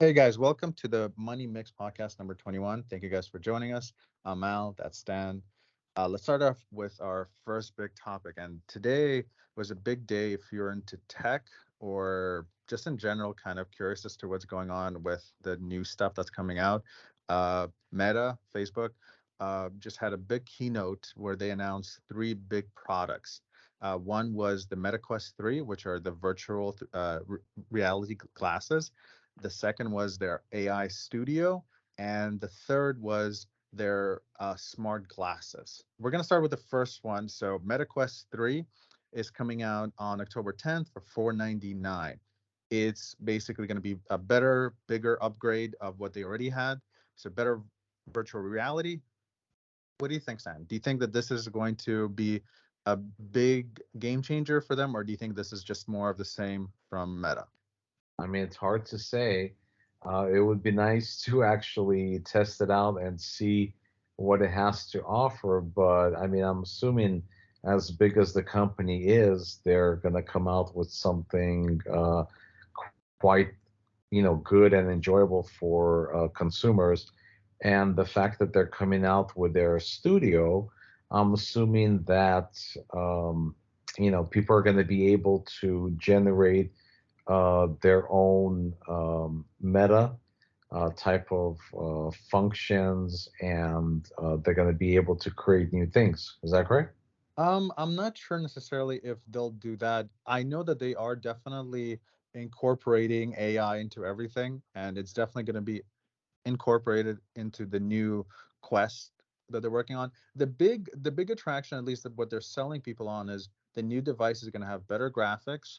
Hey guys, welcome to the Money Mix podcast number 21. Thank you guys for joining us. I'm Al, that's Stan. Let's start off with our first big topic. And today was a big day if you're into tech or just in general, kind of curious as to what's going on with the new stuff that's coming out. Meta, Facebook, just had a big keynote where they announced three big products. One was the Meta Quest 3, which are the virtual reality glasses. The second was their AI studio. And the third was their smart glasses. We're going to start with the first one. So MetaQuest 3 is coming out on October 10th for $499. It's basically going to be a better, bigger upgrade of what they already had. So better virtual reality. What do you think, Sam? Do you think that this is going to be a big game changer for them, or do you think this is just more of the same from Meta? I mean, it's hard to say. It would be nice to actually test it out and see what it has to offer. But I mean, I'm assuming as big as the company is, they're going to come out with something quite, good and enjoyable for consumers. And the fact that they're coming out with their studio, I'm assuming that, people are going to be able to generate their own meta type of functions, and they're going to be able to create new things. Is that correct? I'm not sure necessarily if they'll do that. I know that they are definitely incorporating AI into everything, and it's definitely going to be incorporated into the new Quest that they're working on. The big attraction, at least of what they're selling people on, is the new device is going to have better graphics,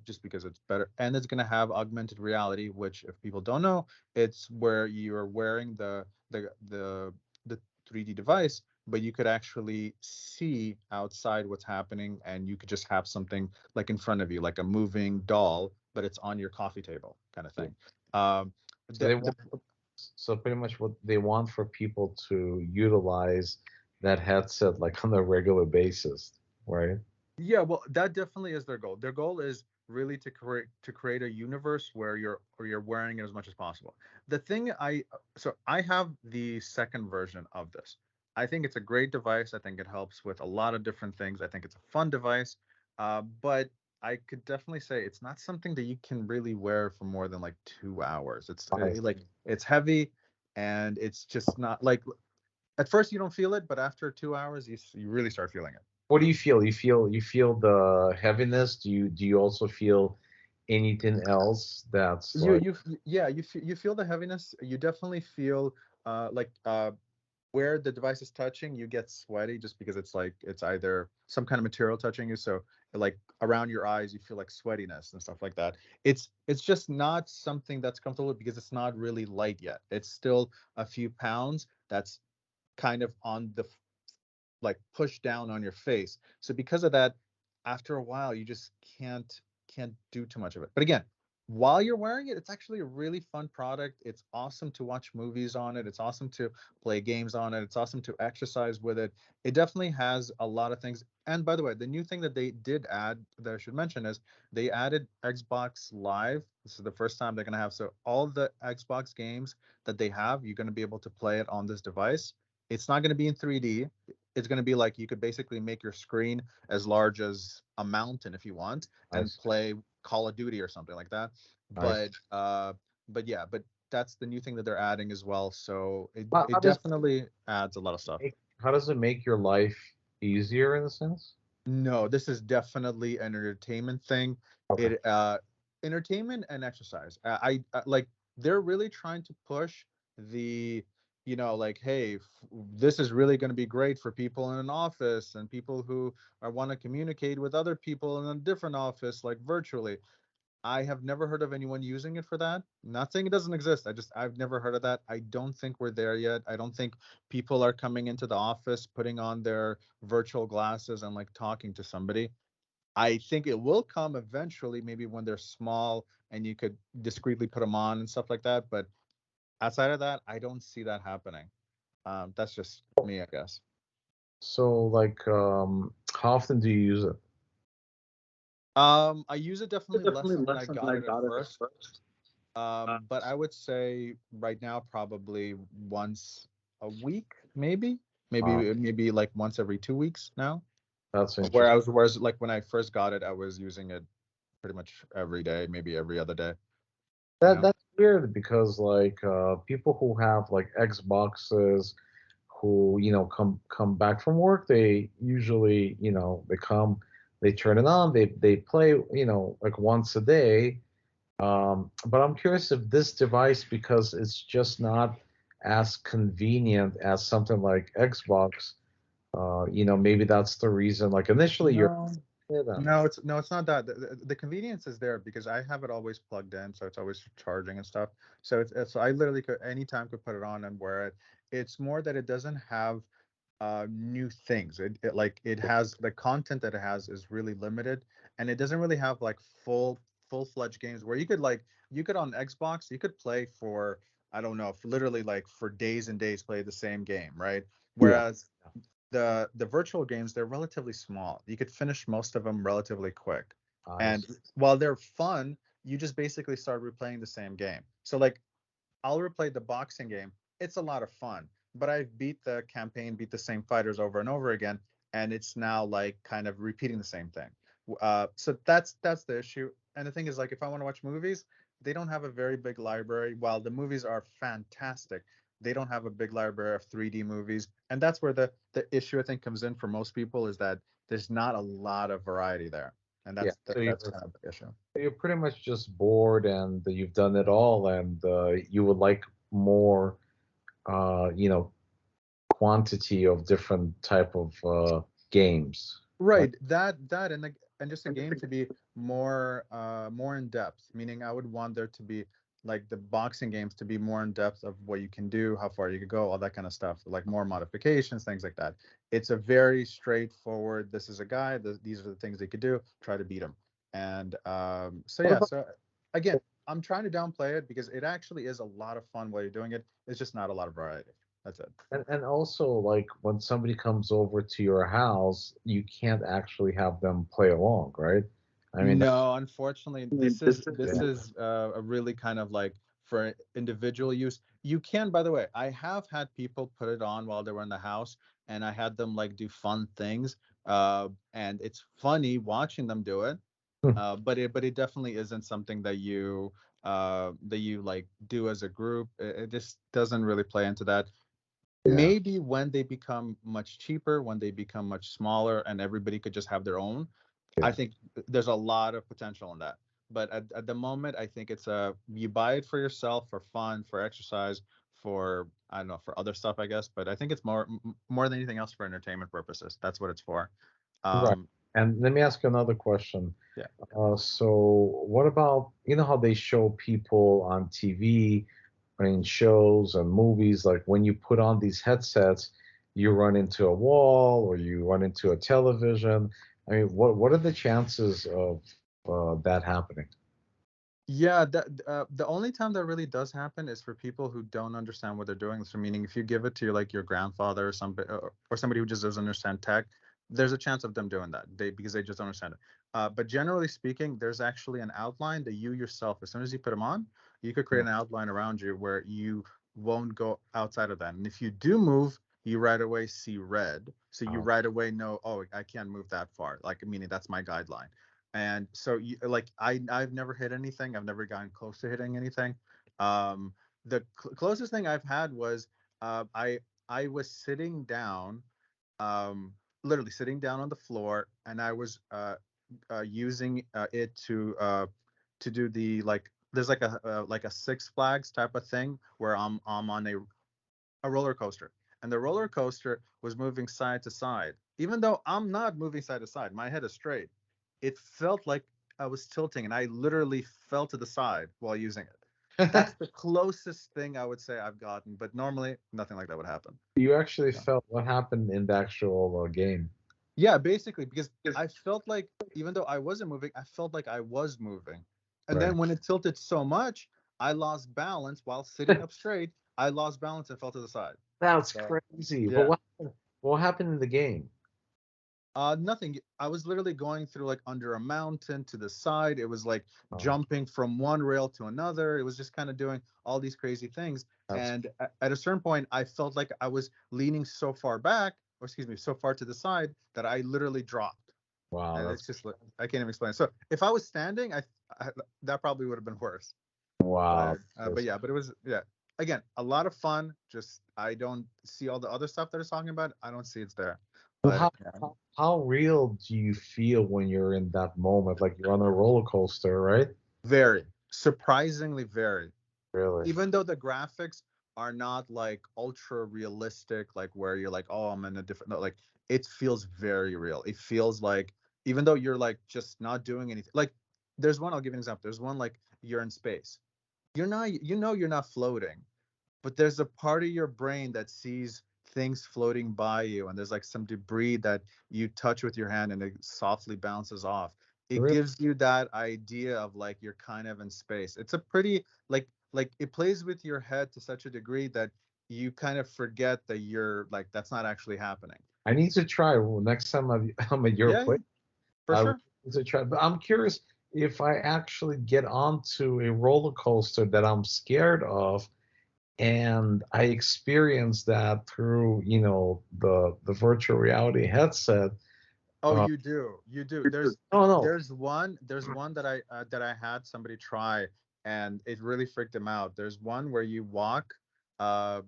just because it's better, and it's going to have augmented reality, which, if people don't know, it's where you're wearing the 3D device, but you could actually see outside what's happening, and you could just have something like in front of you, like a moving doll, but it's on your coffee table, kind of Yeah. thing. So The they the want, so pretty much what they want for people to utilize that headset like on a regular basis, right? Yeah, well, that definitely is their goal. Their goal is really to create a universe where you're wearing it as much as possible. The thing I have the second version of this. I think it's a great device. I think it helps with a lot of different things. I think it's a fun device. But I could definitely say it's not something that you can really wear for more than like 2 hours. It's I like it's heavy, and it's just not like at first you don't feel it, but after 2 hours you really start feeling it. What do you feel? You feel the heaviness? Do you also feel anything else that's You like you yeah, you feel the heaviness. You definitely feel like where the device is touching, you get sweaty just because it's like it's either some kind of material touching you. So like around your eyes, you feel like sweatiness and stuff like that. It's just not something that's comfortable because it's not really light yet. It's still a few pounds that's kind of on the like push down on your face. So because of that, after a while, you just can't do too much of it. But again, while you're wearing it, it's actually a really fun product. It's awesome to watch movies on it. It's awesome to play games on it. It's awesome to exercise with it. It definitely has a lot of things. And by the way, the new thing that they did add that I should mention is they added Xbox Live. This is the first time they're going to have, so all the Xbox games that they have, you're going to be able to play it on this device. It's not going to be in 3D. It's going to be like you could basically make your screen as large as a mountain if you want and nice, play Call of Duty or something like that. nice. But yeah, but that's the new thing that they're adding as well. So it How, it how does definitely adds a lot of stuff. how does it make your life easier in a sense? No, this is definitely an entertainment thing. Okay. It entertainment and exercise. I like they're really trying to push the like, hey, this is really going to be great for people in an office and people who want to communicate with other people in a different office, like virtually. I have never heard of anyone using it for that. Not saying it doesn't exist. I've never heard of that. I don't think we're there yet. I don't think people are coming into the office, putting on their virtual glasses and like talking to somebody. I think it will come eventually, maybe when they're small and you could discreetly put them on and stuff like that. But outside of that, I don't see that happening. That's just me, I guess. So like, how often do you use it? I use it definitely less than I got it at first. But I would say right now probably once a week, maybe, Wow, maybe like once every 2 weeks now. that's interesting. Whereas like when I first got it, I was using it pretty much every day, maybe every other day. You know? That's weird because like people who have like Xboxes who come back from work, they usually they come, they turn it on, they play like once a day. But I'm curious if this device, because it's just not as convenient as something like Xbox, maybe that's the reason. Like initially you're No. yeah, No, it's not that. The convenience is there because I have it always plugged in, so it's always charging and stuff. So it's I literally could anytime could put it on and wear it. It's more that it doesn't have new things. It has the content that it has is really limited, and it doesn't really have like full-fledged games where you could on Xbox you could play for I don't know, for literally like for days and days play the same game, right? yeah, Whereas the virtual games, they're relatively small. You could finish most of them relatively quick. I And while they're fun, you just basically start replaying the same game. So like I'll replay the boxing game. It's a lot of fun, but I've beat the campaign, beat the same fighters over and over again, and it's now like kind of repeating the same thing. So that's the issue. And the thing is, like, if I want to watch movies, they don't have a very big library. While the movies are fantastic, they don't have a big library of 3D movies, and that's where the issue I think comes in for most people is that there's not a lot of variety there, and yeah. So that's kind of the issue. you're pretty much just bored and you've done it all, and you would like more, uh, you know, quantity of different type of games. Like, Right, that and just a game to be more in depth, meaning I would want there to be like the boxing games to be more in depth of what you can do, how far you could go, all that kind of stuff, like more modifications, things like that. It's a very straightforward, this is a guy, these are the things they could do, try to beat him. And so what yeah, about so again, I'm trying to downplay it because it actually is a lot of fun while you're doing it. It's just not a lot of variety. That's it. and also like when somebody comes over to your house, you can't actually have them play along, right? I mean, No, unfortunately, this yeah. is a really kind of like for individual use. You can, by the way, I have had people put it on while they were in the house, and I had them like do fun things. And it's funny watching them do it. But it definitely isn't something that you like do as a group. It just doesn't really play into that. Yeah, Maybe when they become much cheaper, when they become much smaller, and everybody could just have their own, I yeah, think there's a lot of potential in that. But at the moment, I think it's a you buy it for yourself, for fun, for exercise, for I don't know, for other stuff, I guess. But I think it's more than anything else for entertainment purposes. That's what it's for. right. Um, And let me ask you another question. yeah. So what about, how they show people on TV, in shows and movies, like when you put on these headsets, you run into a wall or you run into a television. I mean, what are the chances of that happening? Yeah, the only time that really does happen is for people who don't understand what they're doing. So, meaning if you give it to your grandfather or somebody or somebody who just doesn't understand tech, there's a chance of them doing that. Because they just don't understand it. But generally speaking, there's actually an outline that you yourself, as soon as you put them on, you could create Yeah. an outline around you where you won't go outside of that. And if you do move, you right away see red. So you Uh, right away know, oh, I can't move that far. Like meaning that's my guideline. And so like I've never hit anything. I've never gotten close to hitting anything. Um, the closest thing I've had was uh, I I was sitting down, um, literally sitting down on the floor, and I was using it to do the like there's like a Six Flags type of thing where I'm on a roller coaster, and the roller coaster was moving side to side. Even though I'm not moving side to side, my head is straight. It felt like I was tilting, and I literally fell to the side while using it. That's the closest thing I would say I've gotten, but normally nothing like that would happen. you actually Yeah, felt what happened in the actual game. yeah, basically, because I felt like even though I wasn't moving, I felt like I was moving. And Right. then when it tilted so much, I lost balance while sitting up straight. I lost balance and fell to the side. That's So crazy. But yeah. what happened in the game? Nothing. I was literally going through like under a mountain to the side. It was like Oh, jumping from one rail to another. It was just kind of doing all these crazy things. that's And at a certain point, I felt like I was leaning so far back, or excuse me, so far to the side that I literally dropped. wow. And That's it's just like I can't even explain it. So if I was standing, I that probably would have been worse. wow. But yeah, but it was yeah. Again, a lot of fun. Just I don't see all the other stuff that it's talking about. I don't see it's there. But But yeah. how real do you feel when you're in that moment? Like you're on a roller coaster, right? Very surprisingly very. Really? Even though the graphics are not like ultra realistic, like where you're like, oh, I'm in a different, no, like it feels very real. It feels like even though you're like just not doing anything. Like there's one, I'll give you an example. There's one like you're in space. You're not, you know, you're not floating, but there's a part of your brain that sees things floating by you, and there's like some debris that you touch with your hand and it softly bounces off. It Really? gives you that idea of like you're kind of in space. It's a pretty like it plays with your head to such a degree that you kind of forget that you're like that's not actually happening. I need to try. Well, next time I'm at your Yeah, yeah, place, for I really sure. need to try. But I'm curious if I actually get onto a roller coaster that I'm scared of, and I experience that through, the virtual reality headset. Oh, Uh, you do. You do. There's no, no. there's one that I had somebody try and it really freaked him out. There's one where you walk uh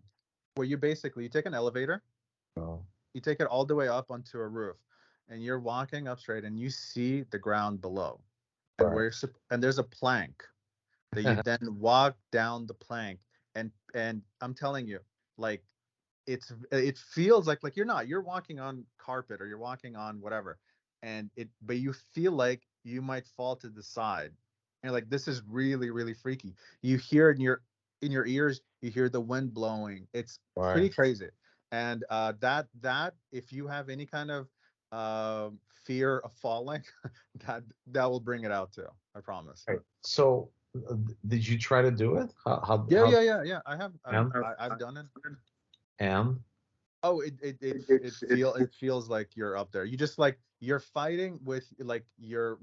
where you basically you take an elevator, No. you take it all the way up onto a roof and you're walking up straight and you see the ground below. And Right. where and there's a plank that you then walk down the plank and I'm telling you, like it feels like you're walking on carpet or you're walking on whatever, and it but you feel like you might fall to the side. And you're like, this is really, really freaky. You hear in your ears, you hear the wind blowing. It's Right. pretty crazy. And that if you have any kind of fear of falling, that will bring it out too. I promise. Right. So, did you try to do it? Yeah, How yeah, yeah, yeah. I have and I've done it. and Oh, it feels like you're up there. You just like you're fighting with like your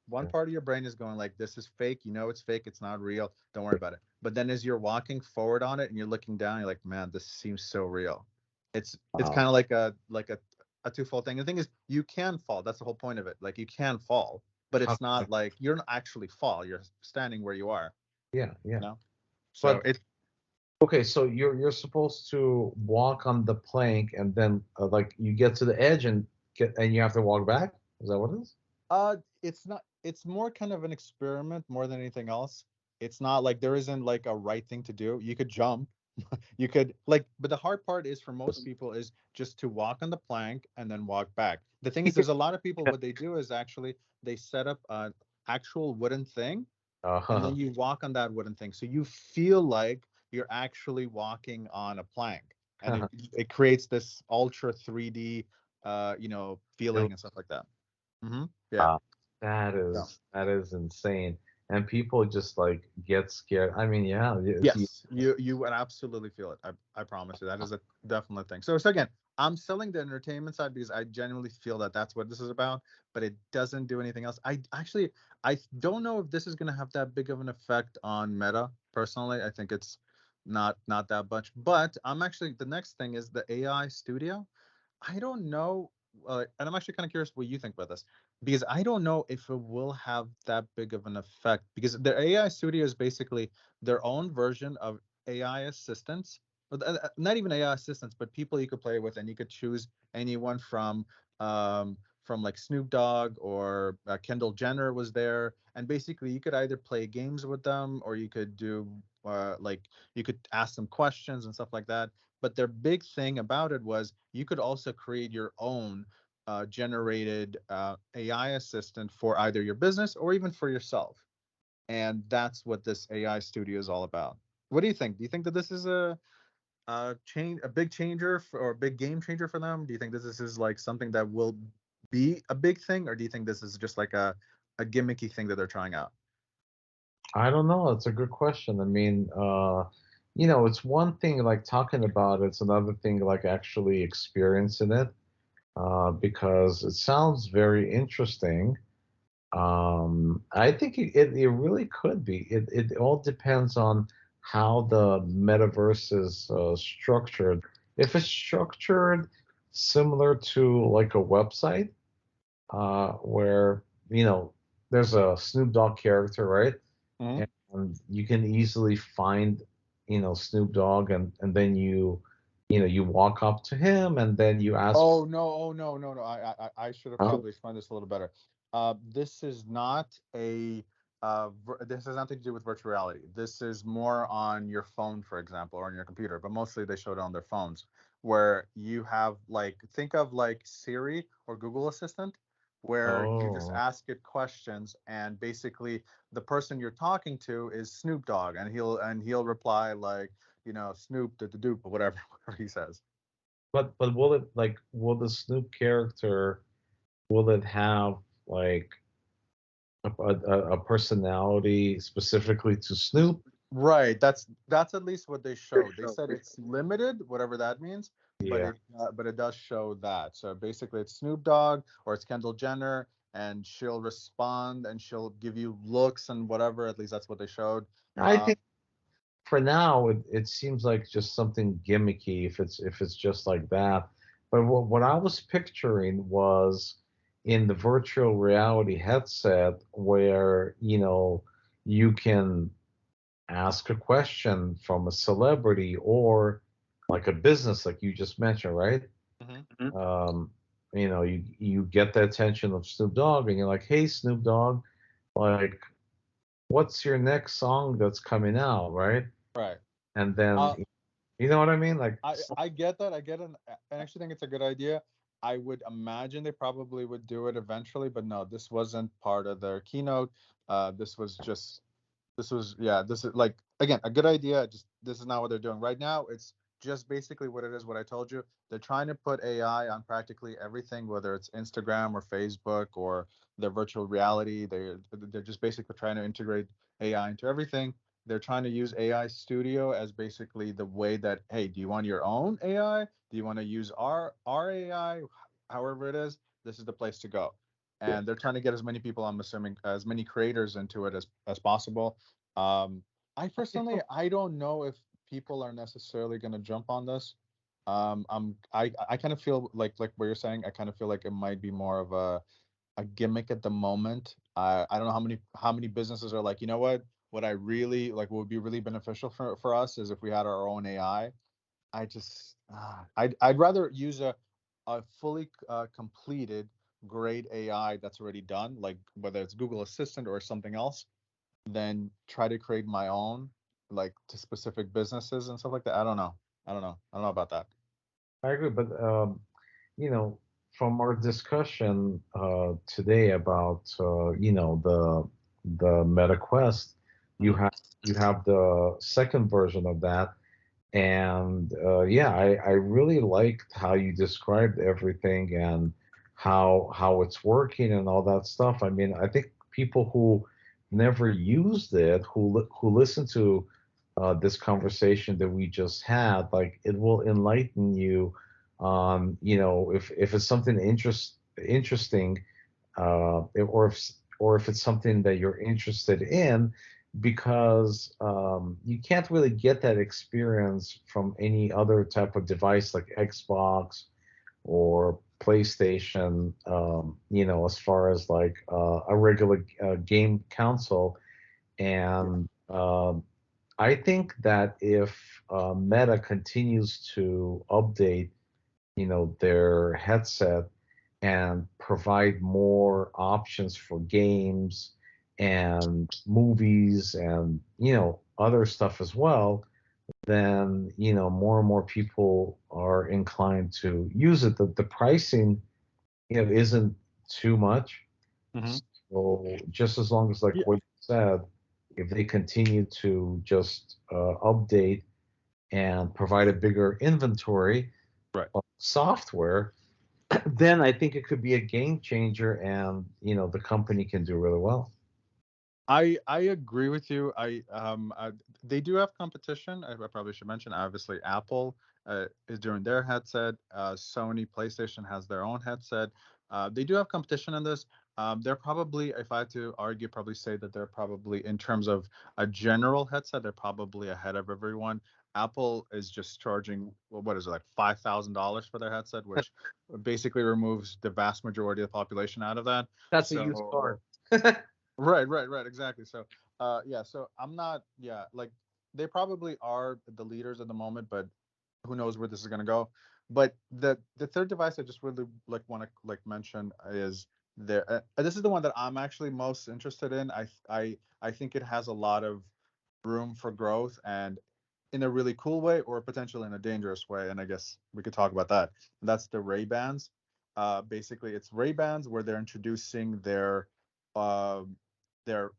one part of your brain is going like this is fake. You know it's fake. It's not real. Don't worry about it. But then as you're walking forward on it and you're looking down, you're like, man, this seems so real. It's wow. kind of like a twofold thing. The thing is, you can fall. That's the whole point of it. Like you can fall, but How- it's not like you're not actually fall. You're standing where you are. Yeah, yeah. You know. So But it okay, so you're supposed to walk on the plank, and then like you get to the edge and you have to walk back. Is that what it is? It's not. It's more kind of an experiment more than anything else. It's not like there isn't like a right thing to do. You could jump, you could like, but the hard part is for most people is just to walk on the plank and then walk back. The thing is, there's a lot of people. What they do is actually they set up an actual wooden thing, and Uh, then you walk on that wooden thing, so you feel like you're actually walking on a plank, and it creates this ultra 3D, feeling and stuff like that. Yeah. Wow, that Yeah. is insane. And people just like get scared. I mean, yeah, Yes, you would absolutely feel it. I promise you. That is a definite thing. So again, I'm selling the entertainment side because I genuinely feel that that's what this is about, but it doesn't do anything else. I don't know if this is going to have that big of an effect on Meta. Personally, I think it's not that much. But I'm actually the next thing is the AI studio. I don't know, and I'm actually kind of curious what you think about this because I don't know if it will have that big of an effect because the AI studio is basically their own version of AI assistants, not even AI assistants, but people you could play with, and you could choose anyone from like Snoop Dogg or Kendall Jenner was there, and basically you could either play games with them or you could do like you could ask them questions and stuff like that. But their big thing about it was you could also create your own generated AI assistant for either your business or even for yourself. And that's what this AI studio is all about. What do you think? Do you think that this is a big changer or a big game changer for them? Do you think this is like something that will be a big thing, or do you think this is just like a gimmicky thing that they're trying out? I don't know. It's a good question. I mean, it's one thing like talking about it, it's another thing like actually experiencing it. because it sounds very interesting. I think it really could be. It all depends on how the metaverse is structured. If it's structured similar to like a website, where there's a Snoop Dogg character, right? Mhm. And you can easily find Snoop Dogg, and then you walk up to him and then you ask. Oh no! Oh no! No! No! I should have Oh, probably explained this a little better. This is not a this has nothing to do with virtual reality. This is more on your phone, for example, or on your computer. But mostly they showed it on their phones, where you have like think of like Siri or Google Assistant, where you just oh, ask it questions, and basically the person you're talking to is Snoop Dogg, and he'll reply like Snoop the Doop or whatever, whatever he says. but will the Snoop character, will it have like a personality specifically to Snoop? Right. That's at least what they showed. They said it's limited, whatever that means, Yeah. but it does show that. So basically, it's Snoop Dogg or it's Kendall Jenner, and she'll respond and she'll give you looks and whatever. At least that's what they showed. I Uh, think for now it seems like just something gimmicky if it's just like that. But what I was picturing was in the virtual reality headset where you can ask a question from a celebrity or like a business like you just mentioned, right? mhm. Um, you get the attention of Snoop Dogg and you're like, hey Snoop Dogg, like what's your next song that's coming out, right? Right. And then Uh, you know what I mean? Like, I get that. I get it. I actually think it's a good idea. I would imagine they probably would do it eventually, but no, this wasn't part of their keynote. This was just this was yeah, this is like again a good idea. Just this is not what they're doing right now. It's just basically what it is. What I told you. They're trying to put AI on practically everything, whether it's Instagram or Facebook or their virtual reality. They're just basically trying to integrate AI into everything. They're trying to use AI Studio as basically the way that hey, do you want your own AI? Do you want to use our AI? However it is, this is the place to go. And they're trying to get as many people, I'm assuming, as many creators into it as possible. um, I personally, I don't know if people are necessarily going to jump on this. I kind of feel like what you're saying. I kind of feel like it might be more of a gimmick at the moment. I don't know how many businesses are like, you know what I really like what would be really beneficial for us is if we had our own AI. I just I'd rather use a fully completed great AI that's already done, like whether it's Google Assistant or something else, than try to create my own, like to specific businesses and stuff like that. I don't know. I don't know about that. I agree, but you know, from our discussion today about the Meta Quest, you Mhm. have you have the second version of that, and yeah, I really liked how you described everything and how it's working and all that stuff. I mean, I think people who never used it, who listen to this conversation that we just had, like it will enlighten you on, if it's something interesting, or if it's something that you're interested in, because you can't really get that experience from any other type of device like Xbox or PlayStation, as far as like a regular game console. And I think that if Meta continues to update, their headset and provide more options for games and movies and other stuff as well, then more and more people are inclined to use it. The pricing isn't too much, Hmm. so just as long as, like Yeah. what you said, if they continue to just update and provide a bigger inventory Right. of software, then I think it could be a game changer, and the company can do really well. I agree with you. They do have competition. I probably should mention. Obviously, Apple is doing their headset. Sony PlayStation has their own headset. They do have competition in this. They're probably, if I had to argue, probably say that they're probably in terms of a general headset, they're probably ahead of everyone. Apple is just charging, well, what is it, like $5,000 for their headset, which basically removes the vast majority of the population out of that. That's a used So car. right, exactly. So, yeah, so I'm not, yeah, like they probably are the leaders at the moment, but who knows where this is gonna go. But the third device I just really like want to like mention is there. This is the one that I'm actually most interested in. I think it has a lot of room for growth and in a really cool way or potentially in a dangerous way. And I guess we could talk about that. And that's the Ray Bans. Basically, it's Ray Bans where they're introducing uh, their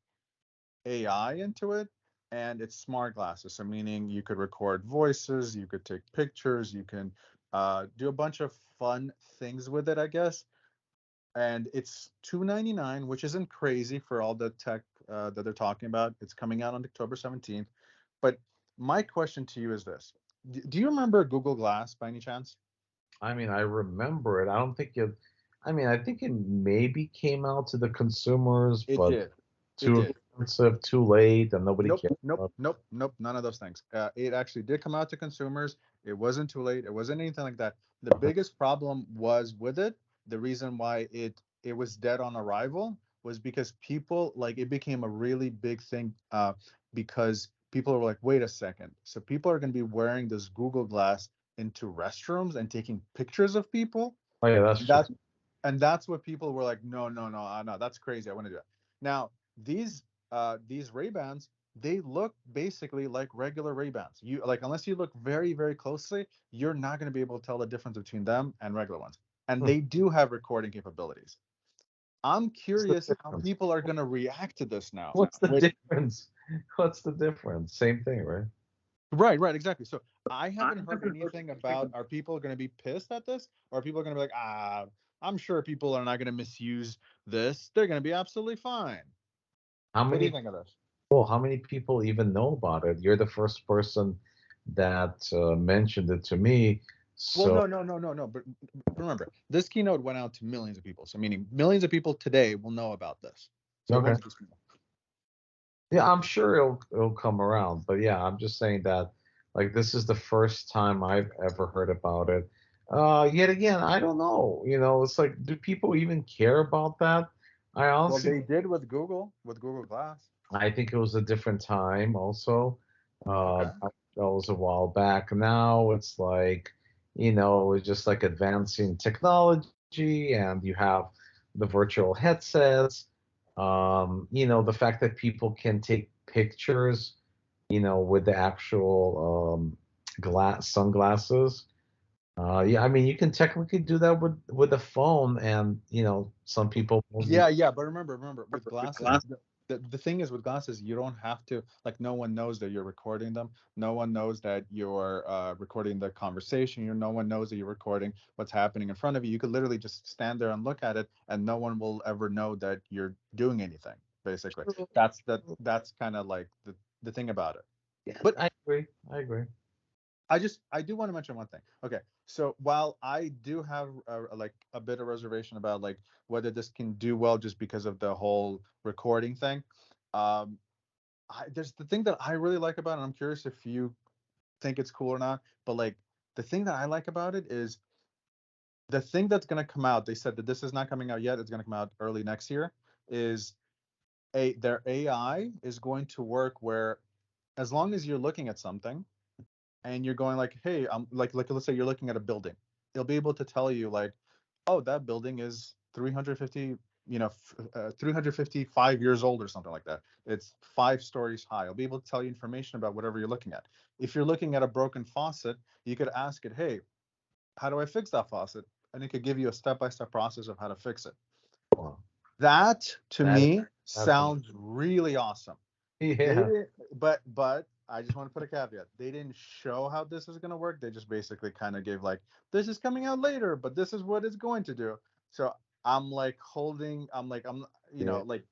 AI into it, and it's smart glasses. So meaning you could record voices, you could take pictures, you can do a bunch of fun things with it, I guess. And it's 299, which isn't crazy for all the tech that they're talking about. It's coming out on October 17th. But my question to you is this: Do you remember Google Glass by any chance? I mean, I remember it. I don't think it. I mean, I think it maybe came out to the consumers, It but did. It too did. expensive, too late, and nobody Nope, cared nope, about. nope, nope. None of those things. It actually did come out to consumers. It wasn't too late. It wasn't anything like that. The biggest problem was with it. The reason why it was dead on arrival was because people like it became a really big thing. Because people were like, wait a second. So people are going to be wearing this Google Glass into restrooms and taking pictures of people. Oh yeah, that's true. That's and that's what people were like, no, no, no, no, that's crazy. I want to do it. Now these Ray Bans, they look basically like regular Ray Bans. You like unless you look very very closely, you're not going to be able to tell the difference between them and regular ones. And Hmm. they do have recording capabilities. I'm What's the curious how difference? people are going to react to this now. What's the Wait, difference? What's the difference? Same thing, right? right, exactly. So I haven't heard anything about are people going to be pissed at this or are people going to be like, I'm sure people are not going to misuse this. They're going to be absolutely fine. How What do you many think of this? people? How many people even know about it? You're the first person that mentioned it to me. Well, So no. But remember, this keynote went out to millions of people. So meaning millions of people today will know about this. So it okay. wasn't just me. Yeah, I'm sure it'll come around, but yeah, I'm just saying that like this is the first time I've ever heard about it. Yet again, I don't know. You know, it's like, do people even care about that? I Well, honestly, they did with Google Glass. I think it was a different time. Also, Okay. that was a while back. Now it's like, it's just like advancing technology, and you have the virtual headsets. The fact that people can take pictures with the actual glass sunglasses. Yeah, I mean, you can technically do that with a phone, and some people won't be. Yeah, but remember, with glasses, the thing is with glasses, you don't have to like no one knows that you're recording them. No one knows that you're recording the conversation. No one knows that you're recording what's happening in front of you. You could literally just stand there and look at it, and no one will ever know that you're doing anything. Basically, that's kind of like the thing about it. Yeah, But I agree. I agree. I do want to mention one thing. Okay, so while I do have like a bit of reservation about like whether this can do well just because of the whole recording thing, um, there's the thing that I really like about it. And I'm curious if you think it's cool or not. But like the thing that I like about it is the thing that's going to come out. They said that this is not coming out yet. It's going to come out early next year. Is their AI is going to work where as long as you're looking at something and you're going like, hey, like let's say you're looking at a building, it'll be able to tell you like, oh, that building is 350, 355 years old or something like that. It's 5 stories high. It'll be able to tell you information about whatever you're looking at. If you're looking at a broken faucet, you could ask it, hey, how do I fix that faucet? And it could give you a step-by-step process of how to fix it. Wow. That to That me that's sounds really awesome. They yeah. didn't, but I just want to put a caveat. They didn't show how this is going to work. They just basically kind of gave like this is coming out later, but this is what it's going to do. So I'm like holding. I'm like I'm Yeah. like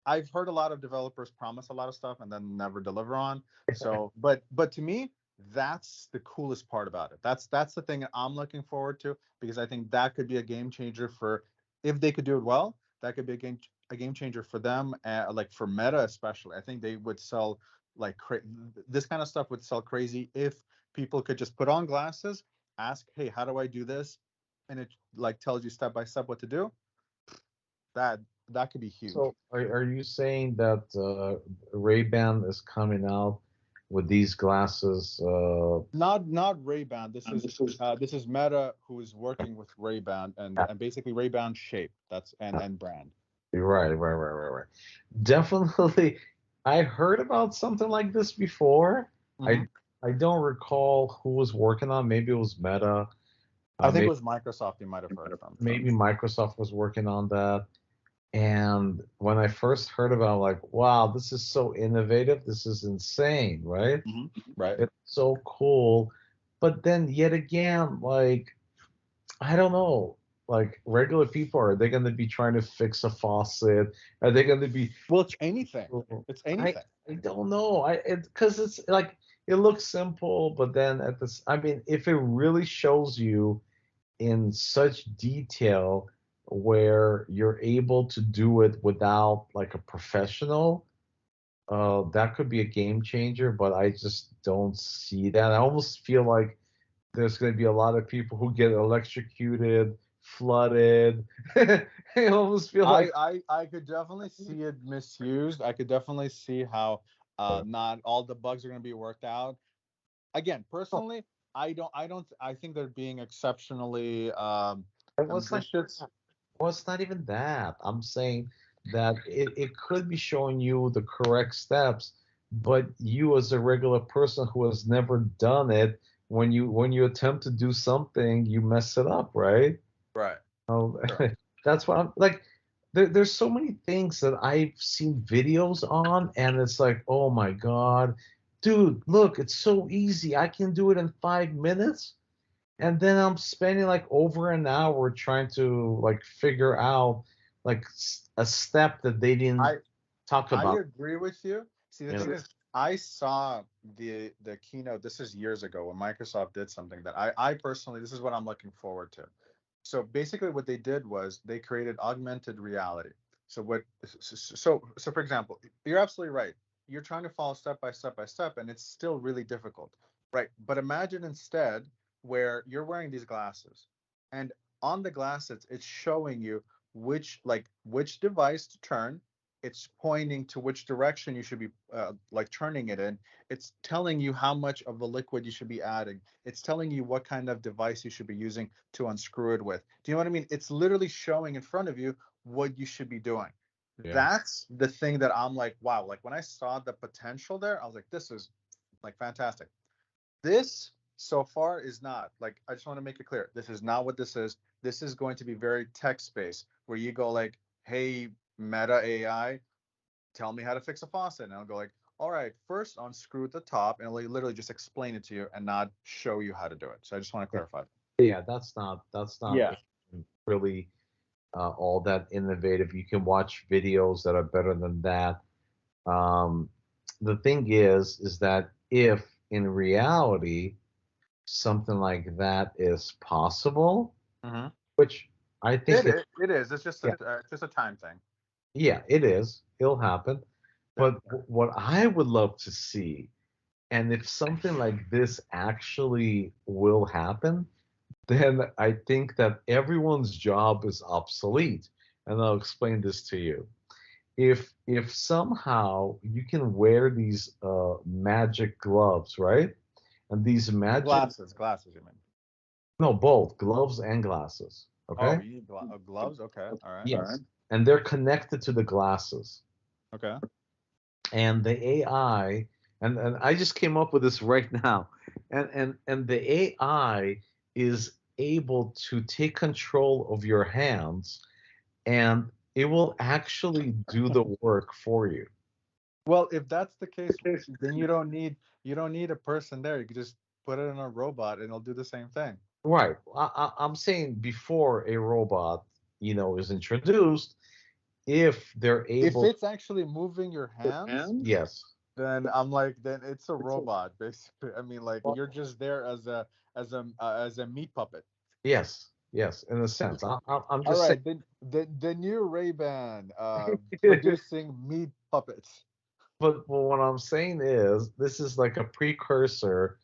I've heard a lot of developers promise a lot of stuff and then never deliver on. So, but to me, that's the coolest part about it. That's the thing that I'm looking forward to, because I think that could be a game changer for, if they could do it well, that could be a game changer for them, like for Meta especially. I think they would sell like this kind of stuff would sell crazy if people could just put on glasses, ask, "Hey, how do I do this?" and it like tells you step by step what to do. That that could be huge. So are you saying that Ray-Ban is coming out with these glasses? Not Ray-Ban. This is Meta who is working with Ray-Ban, and basically Ray-Ban shape. That's and brand. Right. Definitely. I heard about something like this before. Hmm. I I don't recall who was working on. Maybe it was Meta. I think it Maybe was Microsoft you might have heard from. maybe Microsoft was working on that. And when I first heard about it, like, wow, this is so innovative. This is insane, right? Hmm. Right. It's so cool. But then yet again, like, I don't know. Like regular people, are they going to be trying to fix a faucet? Are they going to be? Well, it's anything. It's I anything. I don't know. Because it's like it looks simple, but then at this, I mean, if it really shows you in such detail where you're able to do it without like a professional, that could be a game changer. But I just don't see that. I almost feel like there's going to be a lot of people who get electrocuted, flooded. I almost feel like I could definitely see it misused. I could definitely see how not all the bugs are going to be worked out. Again, oh, personally, I think they're being exceptionally it was like ambitious. well, it's not even that. I'm saying that it could be showing you the correct steps, but you as a regular person who has never done it, when you attempt to do something, you mess it up, right? Right. Oh, Sure. that's what I'm like. There's so many things that I've seen videos on, and it's like, oh my God, dude, look, it's so easy. I can do it in 5 minutes. And then I'm spending like over an hour trying to like figure out like a step that they didn't I talk I about. agree with you. See, the You know? thing is, I saw the keynote. This is years ago when Microsoft did something that I personally, this is what I'm looking forward to. So basically, what they did was they created augmented reality. So so for example, you're absolutely right. You're trying to follow step by step, and it's still really difficult, right? But imagine instead where you're wearing these glasses, and on the glasses, it's showing you which device to turn. It's pointing to which direction you should be like turning it in. It's telling you how much of the liquid you should be adding. It's telling you what kind of device you should be using to unscrew it with. Do you know what I mean? It's literally showing in front of you what you should be doing. Yeah. That's the thing that I'm like, wow. Like when I saw the potential there, I was like, this is like fantastic. This so far is not like, I just want to make it clear. This is not what this is. This is going to be very text based where you go like, hey, Meta AI, tell me how to fix a faucet. And I'll go like, all right, first unscrew the top, and it'll literally just explain it to you and not show you how to do it. So I just want to clarify. Yeah, that's not Yeah. really all that innovative. You can watch videos that are better than that. Um, the thing is that if in reality something like that is possible, Mm-hmm. which I think it, It is. It's yeah, just a time thing. yeah, it is. It'll happen. Yeah. But what I would love to see, and if something like this actually will happen, then I think that everyone's job is obsolete. And I'll explain this to you. If somehow you can wear these magic gloves, right? And these magic Glasses. You mean? no, both gloves and glasses, Oh, okay? you need gloves. Okay. All right. Yes. And they're connected to the glasses. Okay. And the AI, and I just came up with this right now, and the AI is able to take control of your hands, and it will actually do the work for you. Well, if that's the case, then you don't need a person there. You could just put it in a robot and it'll do the same thing. Right. I'm saying before a robot, is introduced, if they're If able, it's actually moving your hands, yes, then I'm like, then it's a robot, basically. I mean, like you're just there as a meat puppet. yes, yes, in a sense. I'm All just saying, right, then the new Ray-Ban producing meat puppets. but what I'm saying is this is like a precursor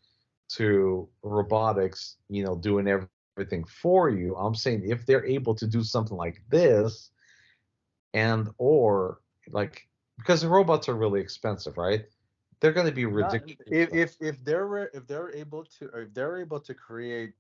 to robotics, doing everything for you. I'm saying if they're able to do something like this, and or like, because the robots are really expensive, right? They're going to be Not ridiculously expensive. if they're able to, or if they're able to create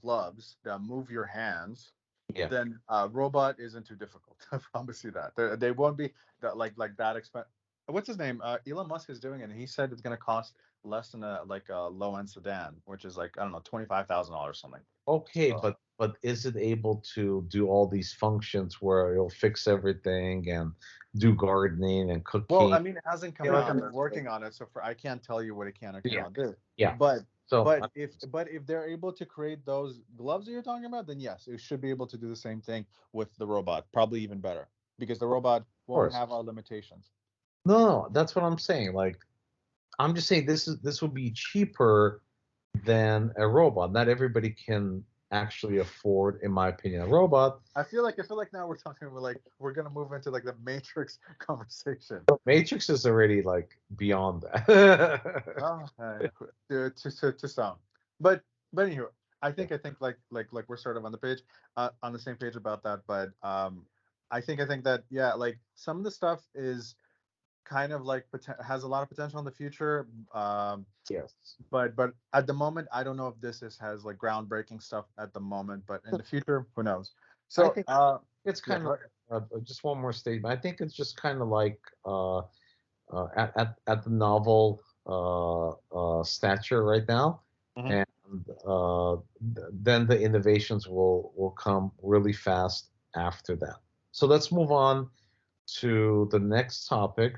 gloves that move your hands, Yeah. then robot isn't too difficult. I promise you that they won't be that like that expensive. What's his name? Elon Musk is doing it, and he said it's going to cost less than a low end sedan, which is like I don't know $25,000 something. Okay, So, but is it able to do all these functions where it'll fix everything and do gardening and well, cooking? I mean, it hasn't You come know out. what I They're mean? working on it, so I can't tell you what it can or Yeah, cannot do. yeah. But So if they're able to create those gloves that you're talking about, then yes, it should be able to do the same thing with the robot, probably even better, because the robot of won't course, have our limitations. no, no, that's what I'm saying. Like, I'm just saying this will be cheaper than a robot. Not everybody can actually afford, in my opinion, a robot. I feel like now we're talking about like we're gonna move into like the Matrix conversation. Matrix is already like beyond that. Oh, to some, but anyway, Yeah. I think like we're sort of on the same page about that. But I think that yeah, like some of the stuff is kind of like has a lot of potential in the future. Yes. But at the moment, I don't know if has like groundbreaking stuff at the moment. But in the future, who knows? I So think it's yeah, kind of just one more statement. I think it's just kind of like at the novel stature right now, mhm. and then the innovations will come really fast after that. So let's move on to the next topic,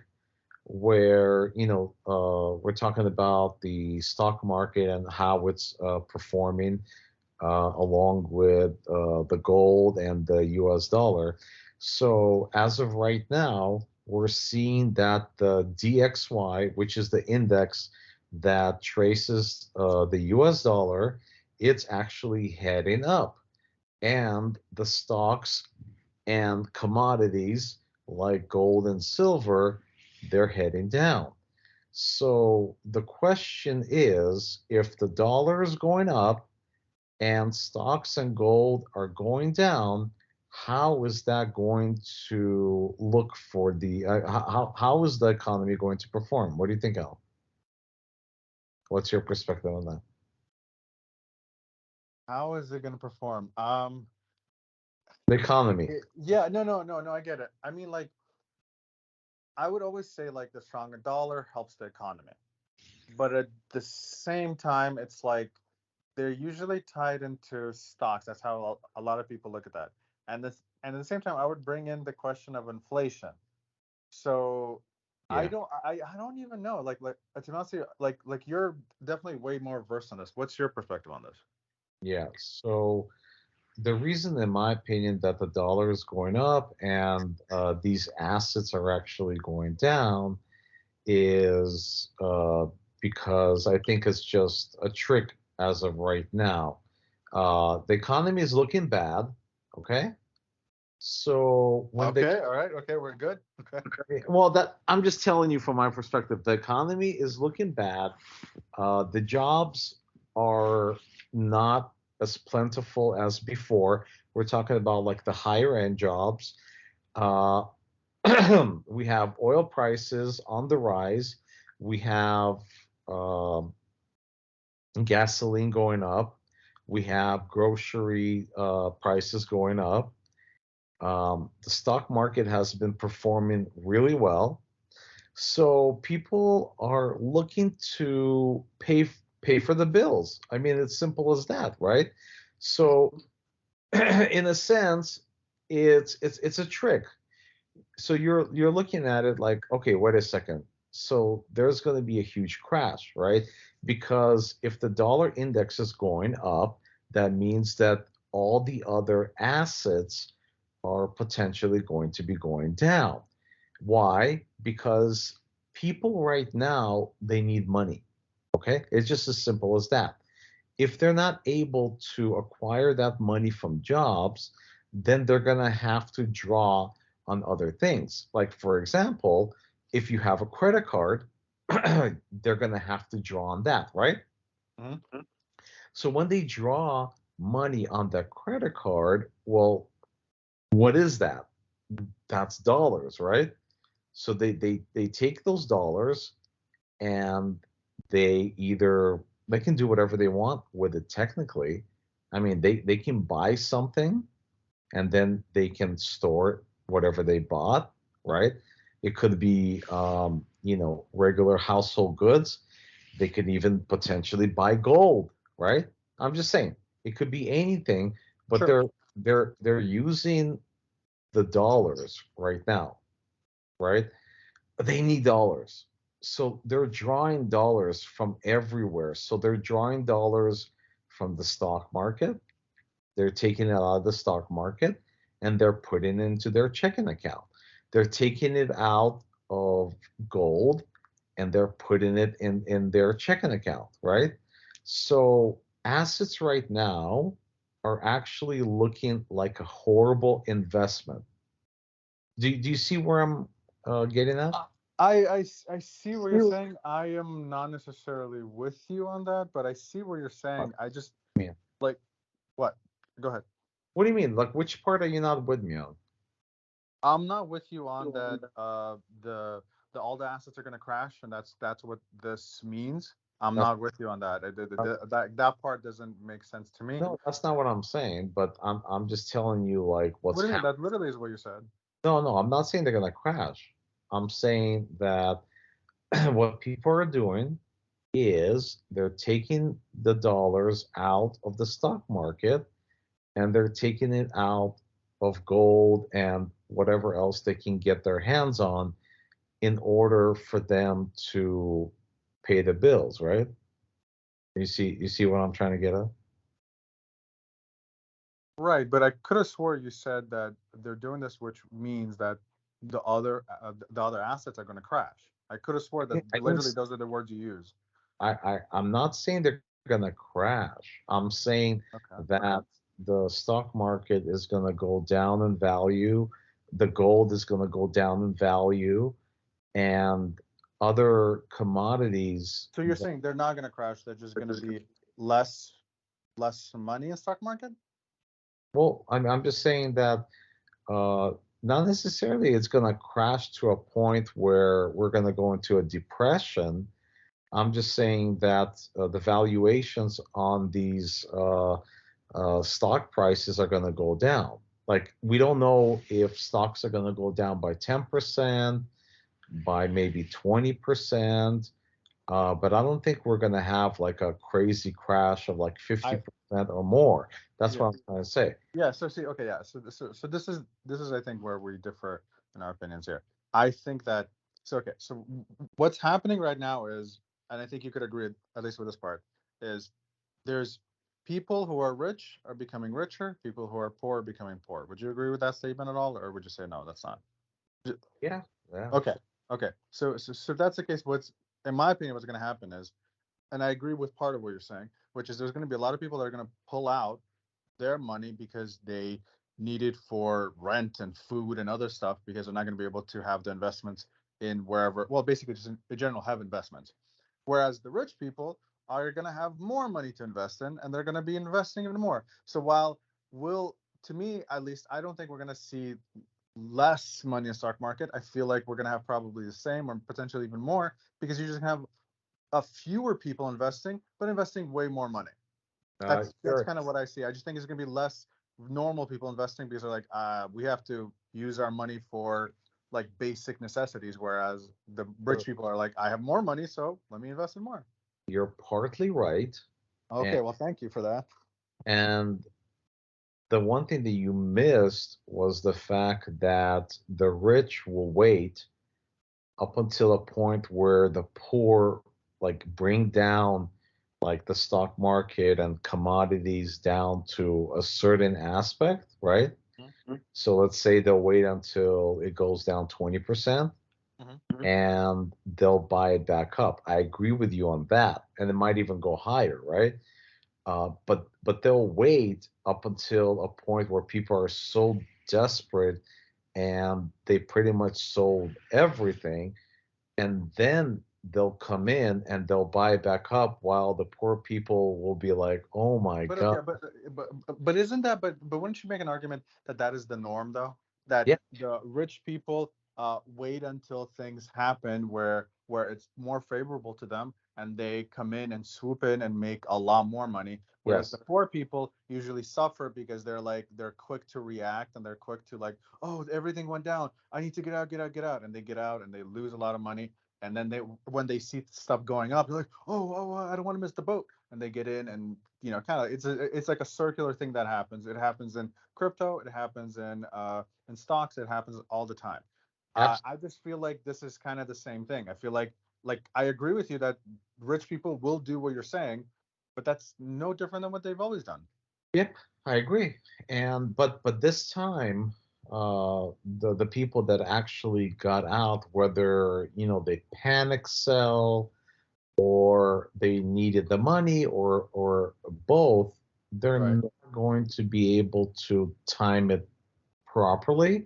where we're talking about the stock market and how it's performing along with the gold and the US dollar. So, as of right now, we're seeing that the DXY, which is the index that traces the US dollar, it's actually heading up. And the stocks and commodities like gold and silver, they're heading down. So the question is, if the dollar is going up and stocks and gold are going down, how is that going to look for the how is the economy going to perform? What do you think, Al? What's your perspective on that? How is it gonna perform? The economy. Yeah, no, I get it. I mean, like I would always say like the stronger dollar helps the economy. But at the same time, it's like they're usually tied into stocks. That's how a lot of people look at that. And at the same time, I would bring in the question of inflation. So Yeah. I don't even know. To be honest, with you, like you're definitely way more versed on this. What's your perspective on this? Yeah. So the reason, in my opinion, that the dollar is going up and these assets are actually going down is because I think it's just a trick as of right now. The economy is looking bad. Okay. So when they, Okay, all right, okay, we're good. Okay. well, that I'm just telling you from my perspective, the economy is looking bad. The jobs are not as plentiful as before. We're talking about like the higher end jobs. Uh, we have oil prices on the rise. We have um, gasoline going up. We have grocery prices going up. The stock market has been performing really well. So people are looking to pay for the bills. I mean, it's simple as that, right? So in a sense, it's a trick. So you're looking at it like, okay, wait a second. So there's going to be a huge crash, right? Because if the dollar index is going up, that means that all the other assets are potentially going to be going down. Why? Because people right now, they need money. Okay? It's just as simple as that. If they're not able to acquire that money from jobs, then they're going to have to draw on other things. Like, for example, if you have a credit card, they're going to have to draw on that, right? Mhm. So when they draw money on that credit card, well, what is that? That's dollars, right? So they take those dollars and they can do whatever they want with it technically. I mean, they can buy something and then they can store whatever they bought, right? It could be regular household goods. They could even potentially buy gold, right? I'm just saying it could be anything, but Sure. they're using the dollars right now, right? They need dollars. So they're drawing dollars from everywhere. So they're drawing dollars from the stock market. They're taking it out of the stock market and they're putting it into their checking account. They're taking it out of gold and they're putting it in their checking account, right? So assets right now are actually looking like a horrible investment. Do you see where I'm getting at? I see what you're saying. I am not necessarily with you on that, but I see what you're What saying. I just do you mean? like what? Go ahead. What do you mean? Like, which part are you not with me on? I'm not with you on that. The all the assets are going to crash, and that's what this means. I'm That's not with you on that. That part doesn't make sense to me. no, that's not what I'm saying. But I'm just telling you like What what's do you mean? happening. That literally is what you said. No, no, I'm not saying they're gonna crash. I'm saying that what people are doing is they're taking the dollars out of the stock market and they're taking it out of gold and whatever else they can get their hands on in order for them to pay the bills, right? You see what I'm trying to get at? Right, but I could have swore you said that they're doing this, which means that the other assets are going to crash. I could have swore that I didn't. literally those are the words you use. I'm not saying they're gonna crash. I'm saying Okay. that the stock market is gonna go down in value, the gold is gonna go down in value, and other commodities So you're that saying they're not going to crash. They're just are going to just be less less money in stock market. well, I'm just saying that uh, not necessarily it's gonna crash to a point where we're gonna go into a depression. I'm just saying that the valuations on these stock prices are going to go down. Like, we don't know if stocks are going to go down by 10%, by maybe 20%, but I don't think we're going to have like a crazy crash of like I 50% or more. That's Yeah. what I'm trying to say. Yeah. So see. Okay. Yeah. So this is I think where we differ in our opinions here. I think that okay. So what's happening right now is, and I think you could agree at least with this part, is there's people who are rich are becoming richer, people who are poor are becoming poor. Would you agree with that statement at all, or would you say no, that's not? Yeah, yeah, Okay. Okay. So if that's the case, what's in my opinion, what's going to happen is, and I agree with part of what you're saying, which is there's going to be a lot of people that are going to pull out their money because they need it for rent and food and other stuff because they're not going to be able to have the investments in wherever. Well, basically, just in general, have investments. Whereas the rich people are going to have more money to invest in, and they're going to be investing even more. So while to me at least, I don't think we're going to see less money in stock market. I feel like we're going to have probably the same or potentially even more because you just have a fewer people investing, but investing way more money. That's sure. kind of what I see. I just think it's going to be less normal people investing because they're like, we have to use our money for like basic necessities, whereas the rich people are like, I have more money, so let me invest in more. You're partly right, and Okay, well, thank you for that. and the one thing that you missed was the fact that the rich will wait up until a point where the poor like bring down like the stock market and commodities down to a certain aspect, right? So let's say they'll wait until it goes down 20% Hmm. and they'll buy it back up. I agree with you on that. And it might even go higher, right? But they'll wait up until a point where people are so desperate and they pretty much sold everything, and then they'll come in and they'll buy it back up while the poor people will be like, "Oh my But God." okay, but isn't that but wouldn't you make an argument that that is the norm though? That Yeah, the rich people wait until things happen where it's more favorable to them and they come in and swoop in and make a lot more money, whereas the yes. poor people usually suffer because they're quick to react and they're quick to like, oh, everything went down, I need to get out, get out, get out, and they get out and they lose a lot of money. And then they when they see stuff going up, they're like, oh, I don't want to miss the boat, and they get in and kind of it's like a circular thing that happens. It happens in crypto, it happens in stocks, it happens all the time. I just feel like this is kind of the same thing. I feel like I agree with you that rich people will do what you're saying, but that's no different than what they've always done. Yep, I agree. And but this time, the people that actually got out, whether they panic sell or they needed the money or both, they're Right. not going to be able to time it properly,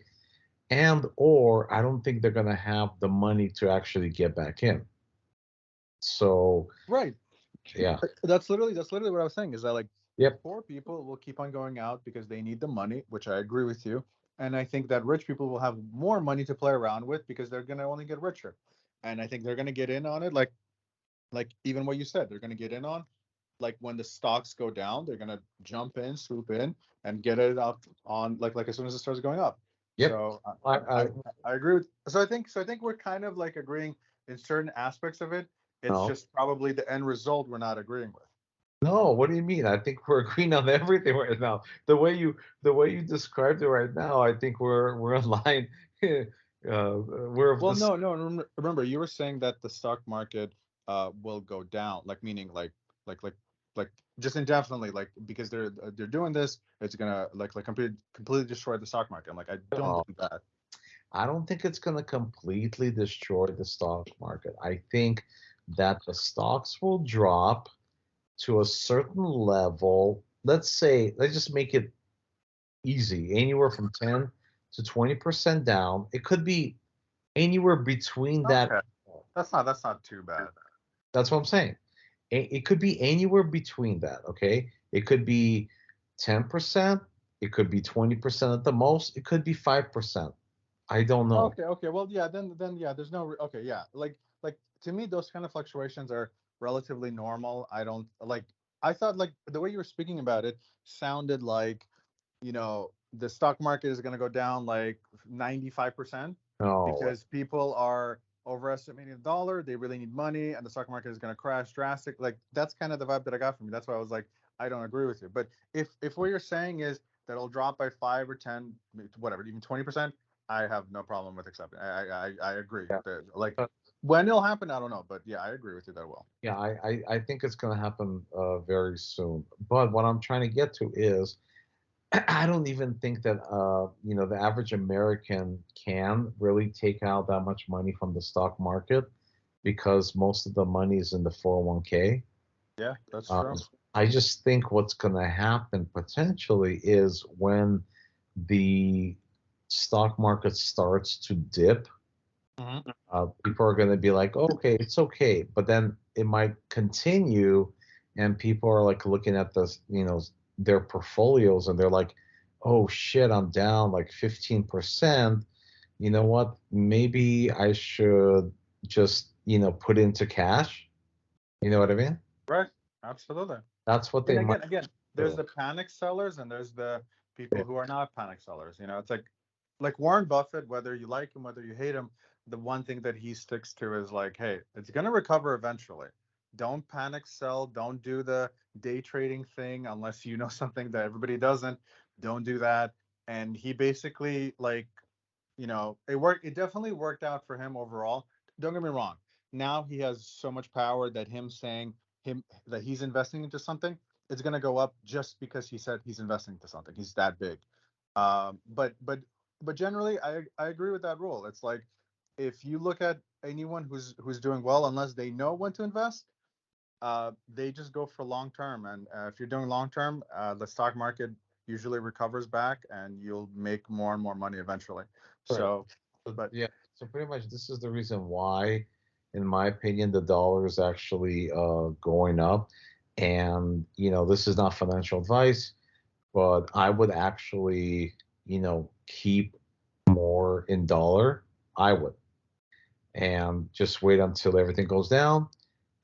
and or I don't think they're going to have the money to actually get back in. So Right. yeah, That's literally what I was saying is that like yep, poor people will keep on going out because they need the money, which I agree with you. And I think that rich people will have more money to play around with because they're gonna only get richer. And I think they're gonna get in on it like even what you said, they're gonna get in on like when the stocks go down, they're gonna jump in, swoop in, and get it up on like as soon as it starts going up. yep. So I, I I I agree with. So I think we're kind of like agreeing in certain aspects of it. It's no. just probably the end result we're not agreeing with. No, what do you mean? I think we're agreeing on everything right now. The way you described it right now, I think we're in line. We're of Well, this. no. Remember, you were saying that the stock market will go down, like meaning like like like just indefinitely, like because they're doing this, it's gonna like completely destroy the stock market. I'm like, I don't No, believe that. I don't think it's going to completely destroy the stock market. I think that the stocks will drop to a certain level. Let's just make it easy, anywhere from 10 to 20% down. It could be anywhere between that. Okay, that's not too bad. That's what I'm saying. It could be anywhere between that, okay? It could be 10%, it could be 20% at the most, it could be 5%. I don't know. Okay. Well, yeah. Then yeah. There's no. Okay. Yeah. Like to me, those kind of fluctuations are relatively normal. I don't like. I thought like the way you were speaking about it sounded like the stock market is going to go down like 95% No. because people are overestimating the dollar. They really need money, and the stock market is going to crash drastic. Like that's kind of the vibe that I got from you. That's why I was like, I don't agree with you. But if what you're saying is that it'll drop by 5 or 10, whatever, even 20%, I have no problem with accepting. I agree. Yeah. Like Uh, when it'll happen, I don't know, but yeah, I agree with you that will. yeah, I think it's going to happen very soon. But what I'm trying to get to is I don't even think that the average American can really take out that much money from the stock market because most of the money is in the 401k. Yeah, that's Um, true. I just think what's going to happen potentially is when the stock market starts to dip, Hmm. people are going to be like, oh, okay, it's okay. But then it might continue, and people are like looking at their portfolios, and they're like, oh shit, I'm down like 15%. You know what? Maybe I should just, put into cash. You know what I mean? Right. Absolutely. That's what And they might again, there's do. the panic sellers and there's the Yeah. people who are not panic sellers. It's like Warren Buffett, whether you like him, whether you hate him, the one thing that he sticks to is like, hey, it's gonna recover eventually. Don't panic sell. Don't do the day trading thing unless you know something that everybody doesn't. Don't do that. And he basically it definitely worked out for him overall. Don't get me wrong. Now he has so much power that him saying him that he's investing into something, it's going to go up just because he said he's investing into something. He's that big. But generally, I agree with that rule. It's like if you look at anyone who's doing well, unless they know when to invest, they just go for long term. And if you're doing long term, the stock market usually recovers back, and you'll make more and more money eventually. Right. So, So, but yeah. So pretty much this is the reason why, in my opinion, the dollar is actually going up. And this is not financial advice, but I would actually, keep more in dollar. I would, and just wait until everything goes down,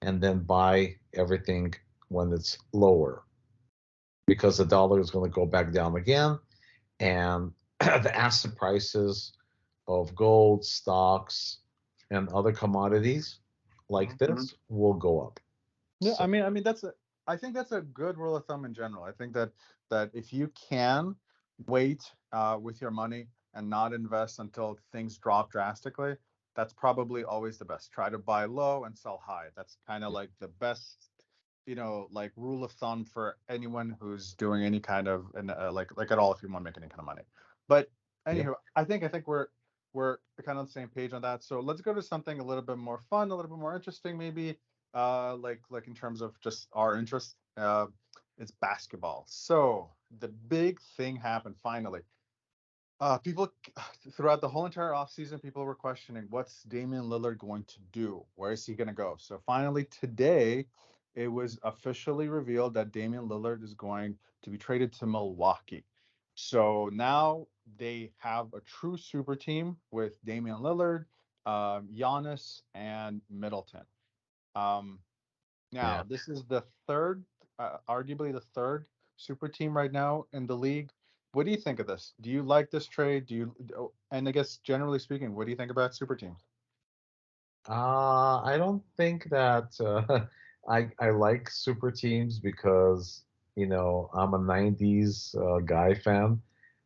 and then buy everything when it's lower, because the dollar is going to go back down again, and the asset prices of gold, stocks, and other commodities like Mhm. this will go up. Yeah, So I mean I think that's a good rule of thumb in general. I think that if you can wait with your money and not invest until things drop drastically, that's probably always the best. Try to buy low and sell high. That's kind of like the best, like rule of thumb for anyone who's doing any kind of and like at all if you want to make any kind of money. But yeah, anywho, I think we're kind of on the same page on that. So let's go to something a little bit more fun, a little bit more interesting, maybe like in terms of just our interest. It's basketball. So the big thing happened finally. People throughout the whole entire offseason, people were questioning what's Damian Lillard going to do? Where is he going to go? So finally today, it was officially revealed that Damian Lillard is going to be traded to Milwaukee. So now they have a true super team with Damian Lillard, Giannis, and Middleton. Um, yeah. Now, this is the third, arguably the third super team right now in the league. What do you think of this? Do you like this trade? And I guess generally speaking, what do you think about super teams? I don't think that I like super teams because I'm a '90s guy fan.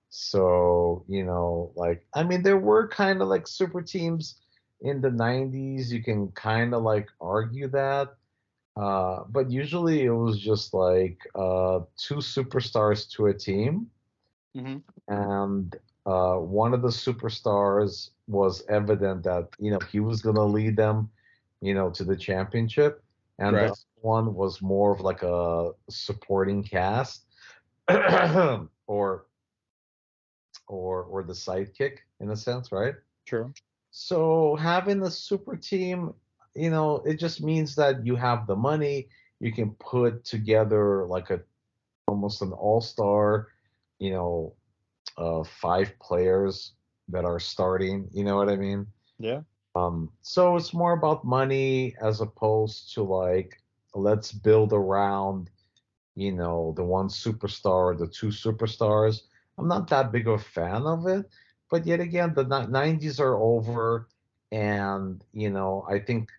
So like, I mean, there were kind of like super teams in the '90s. You can kind of like argue that. But usually it was just like two superstars to a team, Hmm. and one of the superstars was evident that he was going to lead them, to the championship, and the Right. other one was more of like a supporting cast, or or the sidekick in a sense, right? True. So having a super team, it just means that you have the money. You can put together like a almost an all-star, you know, five players that are starting. You know what I mean? Yeah. So it's more about money as opposed to like, let's build around, the one superstar, the two superstars. I'm not that big of a fan of it, but yet again, the '90s are over, and I think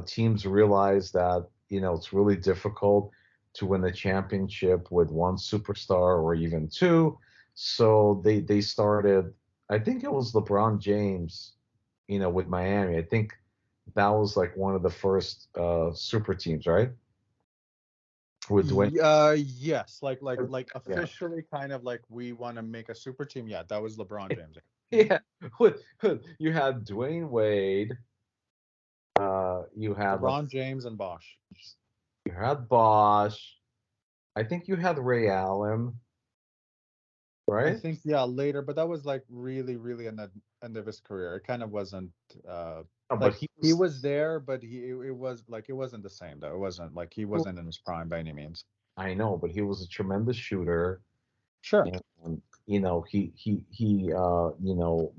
teams realize that it's really difficult to win a championship with one superstar or even two, so they started. I think it was LeBron James, with Miami. I think that was like one of the first super teams, right? With Dwayne. Yes, like Yeah. officially, kind of like we want to make a super team. Yeah, that was LeBron James. Yeah. Yeah, you had Dwayne Wade, you had like LeBron James and Bosh. you had Bosh, I think you had Ray Allen, I right? think yeah later, but that was like really, really in the end of his career. It kind of wasn't No, but like he he was was there, but it was like it wasn't the same though. It wasn't like he wasn't in his prime by any means. I know, but he was a tremendous shooter, Sure. and he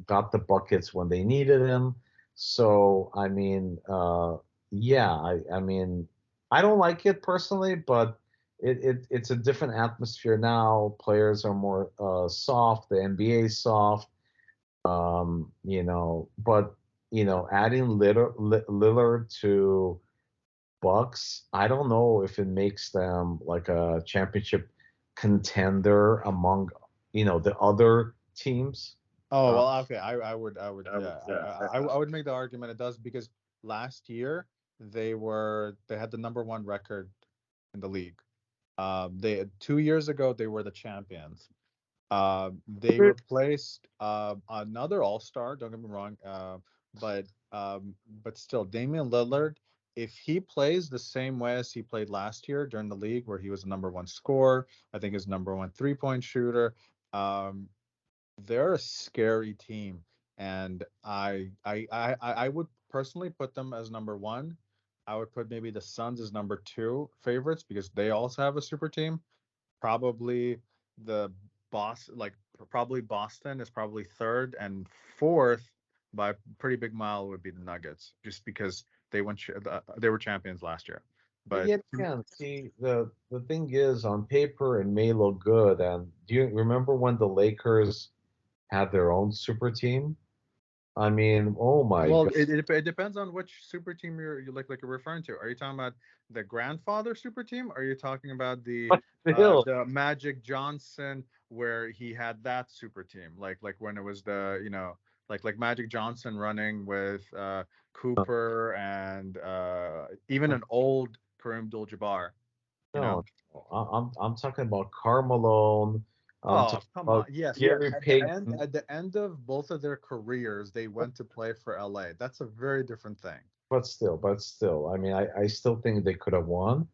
got the buckets when they needed him. So I mean, yeah, I mean, I don't like it personally, but it's a different atmosphere now. Players are more soft. The NBA is soft. But adding Lillard to Bucks, I don't know if it makes them like a championship contender among the other teams. Oh Uh, well, okay. I would, yeah. I would make the argument it does because last year they had the number one record in the league. They 2 years ago they were the champions. They replaced another All Star. Don't get me wrong, but still, Damian Lillard. If he plays the same way as he played last year during the league, where he was the number one scorer, I think his number one 3-point shooter. Um, they're a scary team, and I would personally put them as number one. I would put maybe the Suns as number two favorites because they also have a super team. Probably the probably Boston is probably third, and fourth by a pretty big mile would be the Nuggets, just because they were champions last year. But But yet again, see, the thing is, on paper, it may look good. And do you remember when the Lakers had their own super team? I mean, oh my well, God. it depends on which super team you like you're referring to. Are you talking about the grandfather super team? Or are you talking about But still, the Magic Johnson where he had that super team, like when it was the like Magic Johnson running with Cooper and even an old Kareem Abdul-Jabbar, you know? no, I'm talking about Carmelo. I'm Oh, talking come on. about Yes. Gary Payton. At the end of both of their careers, they went to play for LA. That's a very different thing. But still, I mean, I still think they could have won.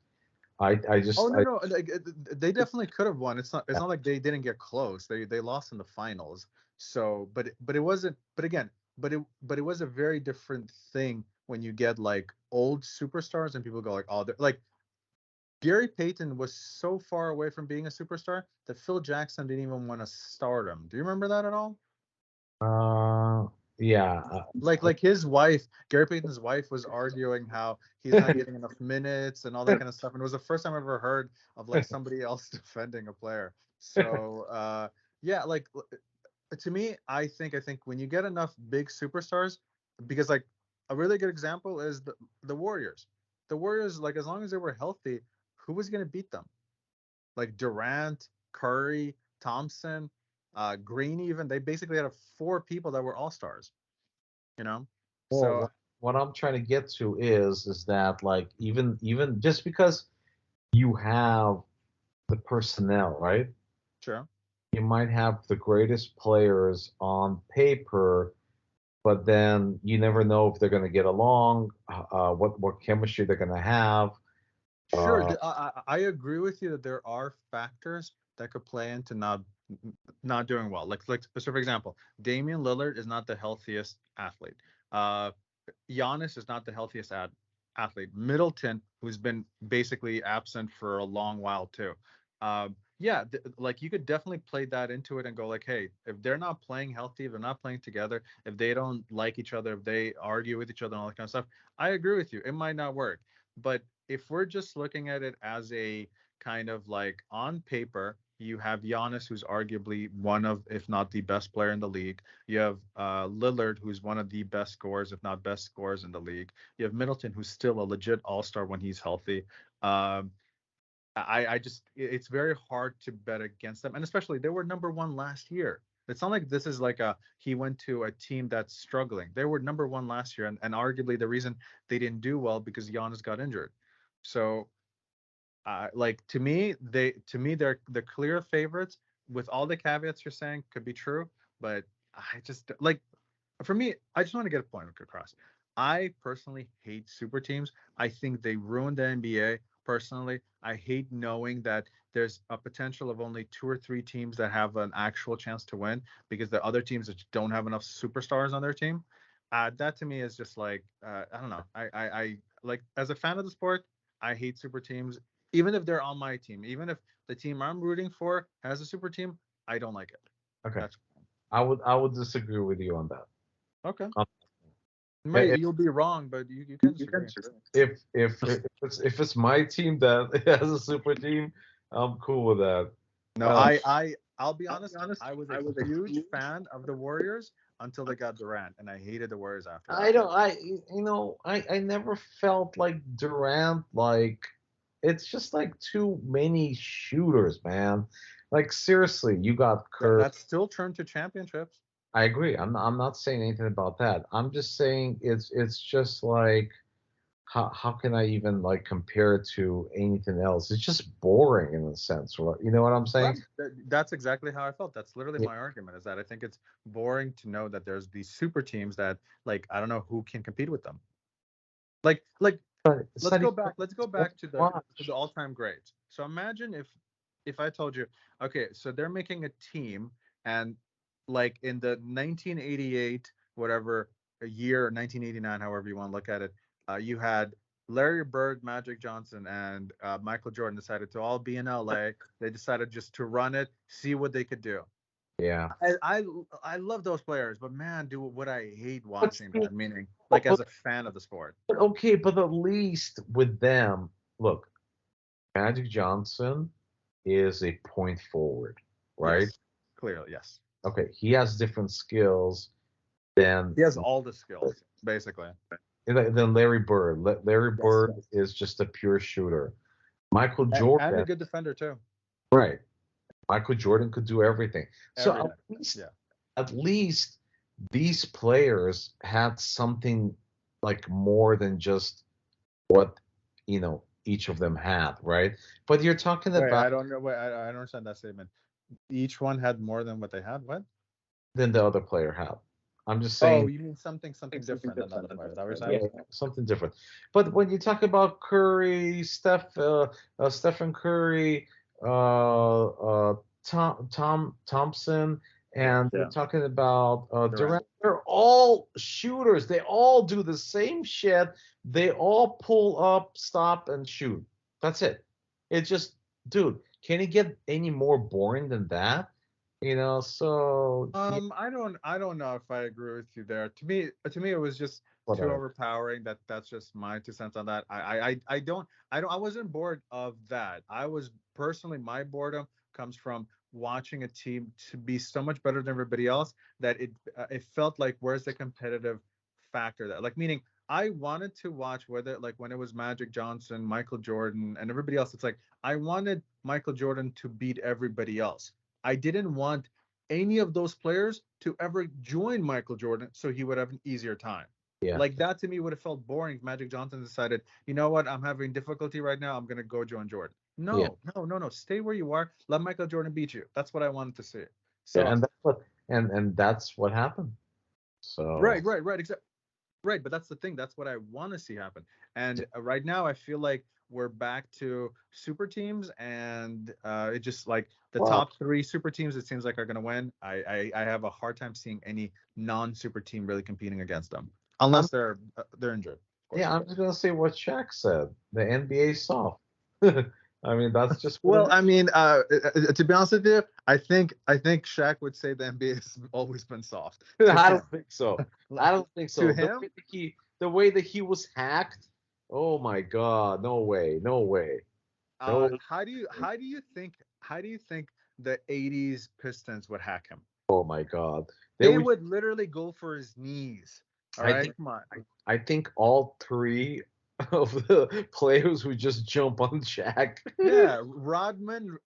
I Oh just, no, I, no, like, they definitely could have won. It's not like they didn't get close. They lost in the finals. So, but it wasn't. But again, but it was a very different thing when you get like old superstars and people go like, oh, like Gary Payton was so far away from being a superstar that Phil Jackson didn't even want to start him. Do you remember that at all? uh, yeah, Like his wife, Gary Payton's wife, was arguing how he's not getting enough minutes and all that kind of stuff. And it was the first time I ever heard of like somebody else defending a player. So yeah, like to me, I think when you get enough big superstars, because like a really good example is the Warriors. The Warriors, like as long as they were healthy, who was going to beat them? Like Durant, Curry, Thompson, Green. Even they basically had four people that were all stars. You know, well, so what I'm trying to get to is that, like, even just because you have the personnel, right? sure. You might have the greatest players on paper, but then you never know if they're going to get along, what chemistry they're going to have. Sure, Uh, I agree with you that there are factors that could play into not doing well. So for example, Damian Lillard is not the healthiest athlete. Uh, Giannis is not the healthiest athlete. Middleton, who's been basically absent for a long while too. Yeah, like you could definitely play that into it and go like, hey, if they're not playing healthy, if they're not playing together, if they don't like each other, if they argue with each other and all that kind of stuff, I agree with you. It might not work. But if we're just looking at it as a kind of like on paper, you have Giannis, who's arguably one of, if not the best player in the league. You have Lillard, who's one of the best scorers, if not best scorers in the league. You have Middleton, who's still a legit all-star when he's healthy. Um, I just it's very hard to bet against them, and especially they were number one last year. It's not like this is like he went to a team that's struggling. They were number one last year, and arguably the reason they didn't do well because Giannis got injured. So like to me they're the clear favorites with all the caveats you're saying could be true, but I just like for me, I just want to get a point across. I personally hate super teams. I think they ruined the NBA. Personally, I hate knowing that there's a potential of only two or three teams that have an actual chance to win because the other teams that don't have enough superstars on their team. That to me is just like I don't know. I like as a fan of the sport, I hate super teams. Even if they're on my team, even if the team I'm rooting for has a super team, I don't like it. okay, That's I would disagree with you on that. okay. Um, May i- you'll be wrong, but you can disagree. if it's my team that has a super team, I'm cool with that. No, Uh, I'll be honest. I was a huge fan of the Warriors until they got Durant, and I hated the Warriors after I that. don't. I never felt like Durant. Like, it's just like too many shooters, man. Like, seriously, you got Curry. That still turned to championships. I agree. I'm not saying anything about that. I'm just saying it's just like how can I even like compare it to anything else? It's just boring in a sense, or you know what I'm Right. saying? That's exactly how I felt. That's literally my argument, is that I think it's boring to know that there's these super teams that, like, I don't know who can compete with them. Like But it's let's not go even back. Let's go fun back to to the watch. all-time greats. So imagine if I told you, okay, so they're making a team, and like in the 1988 whatever a year, 1989, however you want to look at it, you had Larry Bird, Magic Johnson, and Michael Jordan decided to all be in LA. They decided just to run it, see what they could do. Yeah. I love those players, but man, do would I hate But watching see, that. Meaning, like, but, as but, a fan of the sport. but okay, but at least with them, look, Magic Johnson is a point forward, right? Yes, clearly, yes. Okay, he has different skills than He has all the skills, basically. than Larry Bird. Larry Yes. Bird is just a pure shooter. Michael And a Jordan, good defender too. right? Michael Jordan could do everything. So Everything. Yeah. at least these players had something like more than just what each of them had, right? But you're talking Wait, about I don't know. Wait, I don't understand that statement. Each one had more than what they had. What? than the other player had. I'm just Oh, saying you mean something different than the other players? Is that what you're yeah, saying? something different. But when you talk about Curry, Stephen Curry, Tom Thompson, and you're Yeah. talking about Durant. Durant, they're all shooters. They all do the same shit. They all pull up, stop, and shoot. That's it. It's just, dude, can it get any more boring than that? So yeah, I don't know if I agree with you there. To me, it was just too whatever. overpowering. That's just my 2 cents on that. I wasn't bored of that. I was personally, my boredom comes from watching a team to be so much better than everybody else that it felt like, where's the competitive factor, that, like, meaning I wanted to watch, whether, like, when it was Magic Johnson, Michael Jordan, and everybody else. It's like I wanted Michael Jordan to beat everybody else. I didn't want any of those players to ever join Michael Jordan so he would have an easier time. Yeah. Like, that to me would have felt boring if Magic Johnson decided, you know what, I'm having difficulty right now, I'm gonna go join Jordan. Yeah. No, no, no, no. Stay where you are. Let Michael Jordan beat you. That's what I wanted to see. Yeah, So and that's what happened. So right, exactly. Right, but that's the thing. That's what I want to see happen. And right now, I feel like we're back to super teams, and it just, like, the well, top three super teams, it seems like, are going to win. I have a hard time seeing any non-super team really competing against them, I'm unless they're injured, of course. yeah, I'm just gonna say what Shaq said. The NBA is soft. I mean, that's just what it Well, is. I mean, to be honest with you, I think Shaq would say the NBA has always been soft to I him. don't think so. I don't think To so. him, The way that he was hacked. Oh my God! No way! No way! No! how do you think the '80s Pistons would hack him? Oh my God! They They would. would literally go for his knees. All I right, think. come on. I think all three of the players would just jump on Shaq. Yeah, Rodman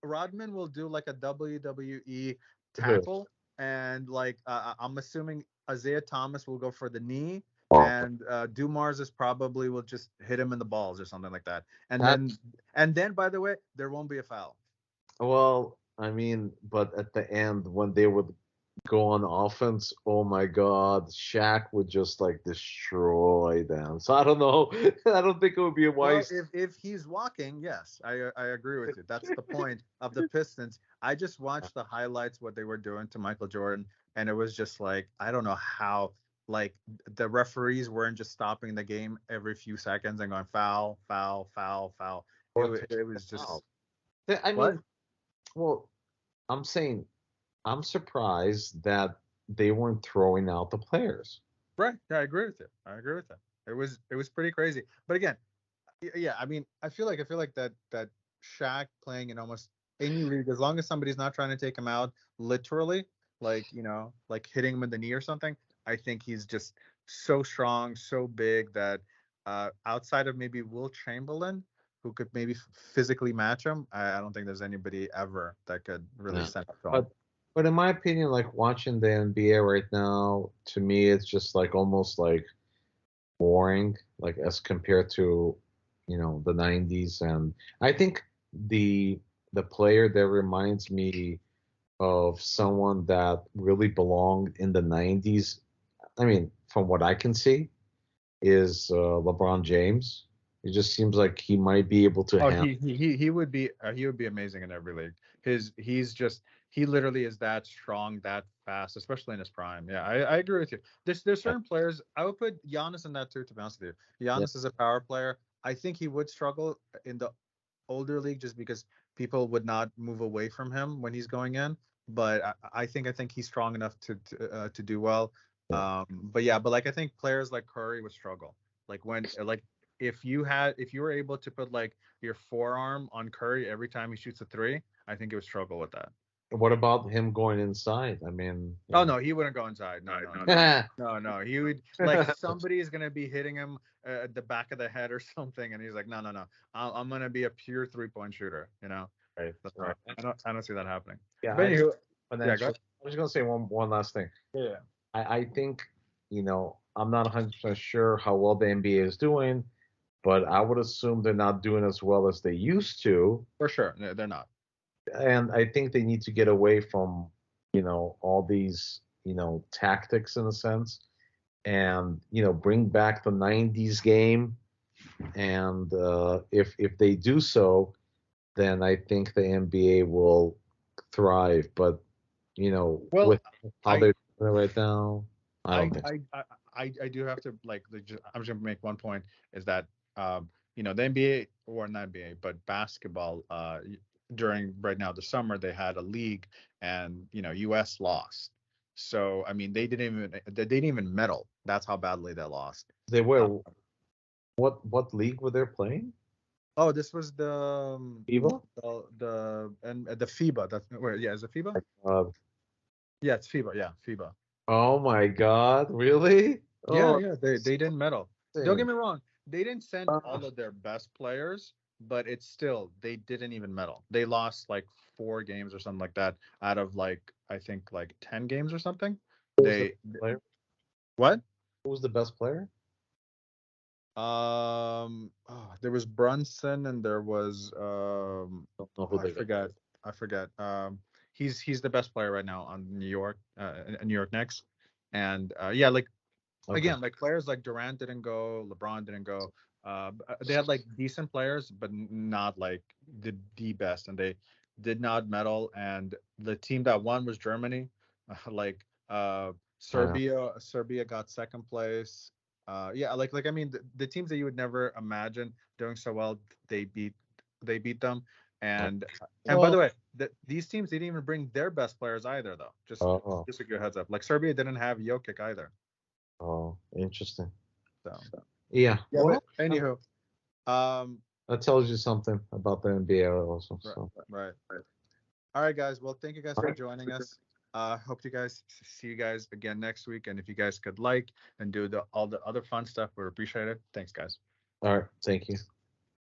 will do like a WWE tackle, and, like, I'm assuming Isaiah Thomas will go for the knee, and Dumars is probably will just hit him in the balls or something like that. And That then and then by the way, there won't be a foul. Well, I mean, but at the end, when they would go on offense, oh my God, Shaq would just like destroy them. So I don't know. I don't think it would be a Well, wise. if he's walking, yes, I agree with you. That's the point of the Pistons. I just watched the highlights, what they were doing to Michael Jordan, and it was just like, I don't know how, like, the referees weren't just stopping the game every few seconds and going foul, foul, foul, foul. It Or was to it was foul. just I what? mean, well, I'm saying I'm surprised that they weren't throwing out the players. Right. Yeah, I agree with you. I agree with that. It was pretty crazy. But again, yeah, I mean, I feel like that Shaq playing in almost any league, as long as somebody's not trying to take him out literally, like, like hitting him in the knee or something, I think he's just so strong, so big that, outside of maybe Will Chamberlain, who could maybe physically match him, I don't think there's anybody ever that could really Yeah. send up to him. But in my opinion, like watching the NBA right now, to me, it's just like almost like boring, like as compared to, the 90s. And I think the player that reminds me of someone that really belonged in the 90s, I mean, from what I can see, is LeBron James. It just seems like he might be able to Oh, handle. he would be amazing in every league. He literally is that strong, that fast, especially in his prime. Yeah, I agree with you. There's certain players I would put Giannis in that too. To be honest with you, Yeah. Giannis is a power player. I think he would struggle in the older league just because people would not move away from him when he's going in. But I think he's strong enough to do well. Yeah. But yeah, but like I think players like Curry would struggle. Like when like if you were able to put like your forearm on Curry every time he shoots a three, I think it would struggle with that. What about him going inside? I mean, Oh no, he wouldn't go inside. No, no, no, no, no. He would like somebody is gonna be hitting him at the back of the head or something, and he's like, no, no, no. I'm gonna be a pure 3-point shooter. You know. Right, So right. I don't see that happening. Yeah, But anywho, yeah, go financial. I was gonna say one last thing. ahead. Yeah, I think, I'm not 100% sure how well the NBA is doing, but I would assume they're not doing as well as they used to. for sure. They're not. And I think they need to get away from, all these, tactics in a sense, and, bring back the 90s game. And if they do so, then I think the NBA will thrive. But, Well, with how I they're doing it right now, I don't I think so. I I I do have to I'm just gonna make one point is that the NBA or not NBA but basketball during right now the summer they had a league and US lost. So I mean they didn't even medal. That's how badly they lost. They Uh, were what league were they playing? oh, this was FIBA? the FIBA. That's where yeah, is it FIBA? Uh, Yeah, it's FIBA. Yeah, FIBA. oh my God, really? Yeah, Oh, yeah, they didn't medal. Don't get insane. me wrong, they didn't send Uh, all of their best players, but it's still they didn't even medal. They lost like 4 games or something like that out of like I think like 10 games or something. who was the They best player? what? Who was the best player? There was Brunson and there was Don't know who I they got. forget. I forget. He's the best player right now on New York Knicks, and yeah, like Okay. again, like players like Durant didn't go, LeBron didn't go. They had like decent players, but not like the best, and they did not medal. And the team that won was Germany. Like Yeah. Serbia got second place. Yeah, like I mean, the teams that you would never imagine doing so well, they beat they beat them. And by Well, the way, these teams didn't even bring their best players either, though. Just oh, just a good heads up. Like Serbia didn't have Jokic either. interesting. So Yeah. yeah, but Well, anywho, um, that tells you something about the NBA also. right, So, right. All right, guys. Well, thank you guys all for right. joining us. Hope you guys see you guys again next week. And if you guys could like and do all the other fun stuff, we'd appreciate it. Thanks, guys. All right. Thank you.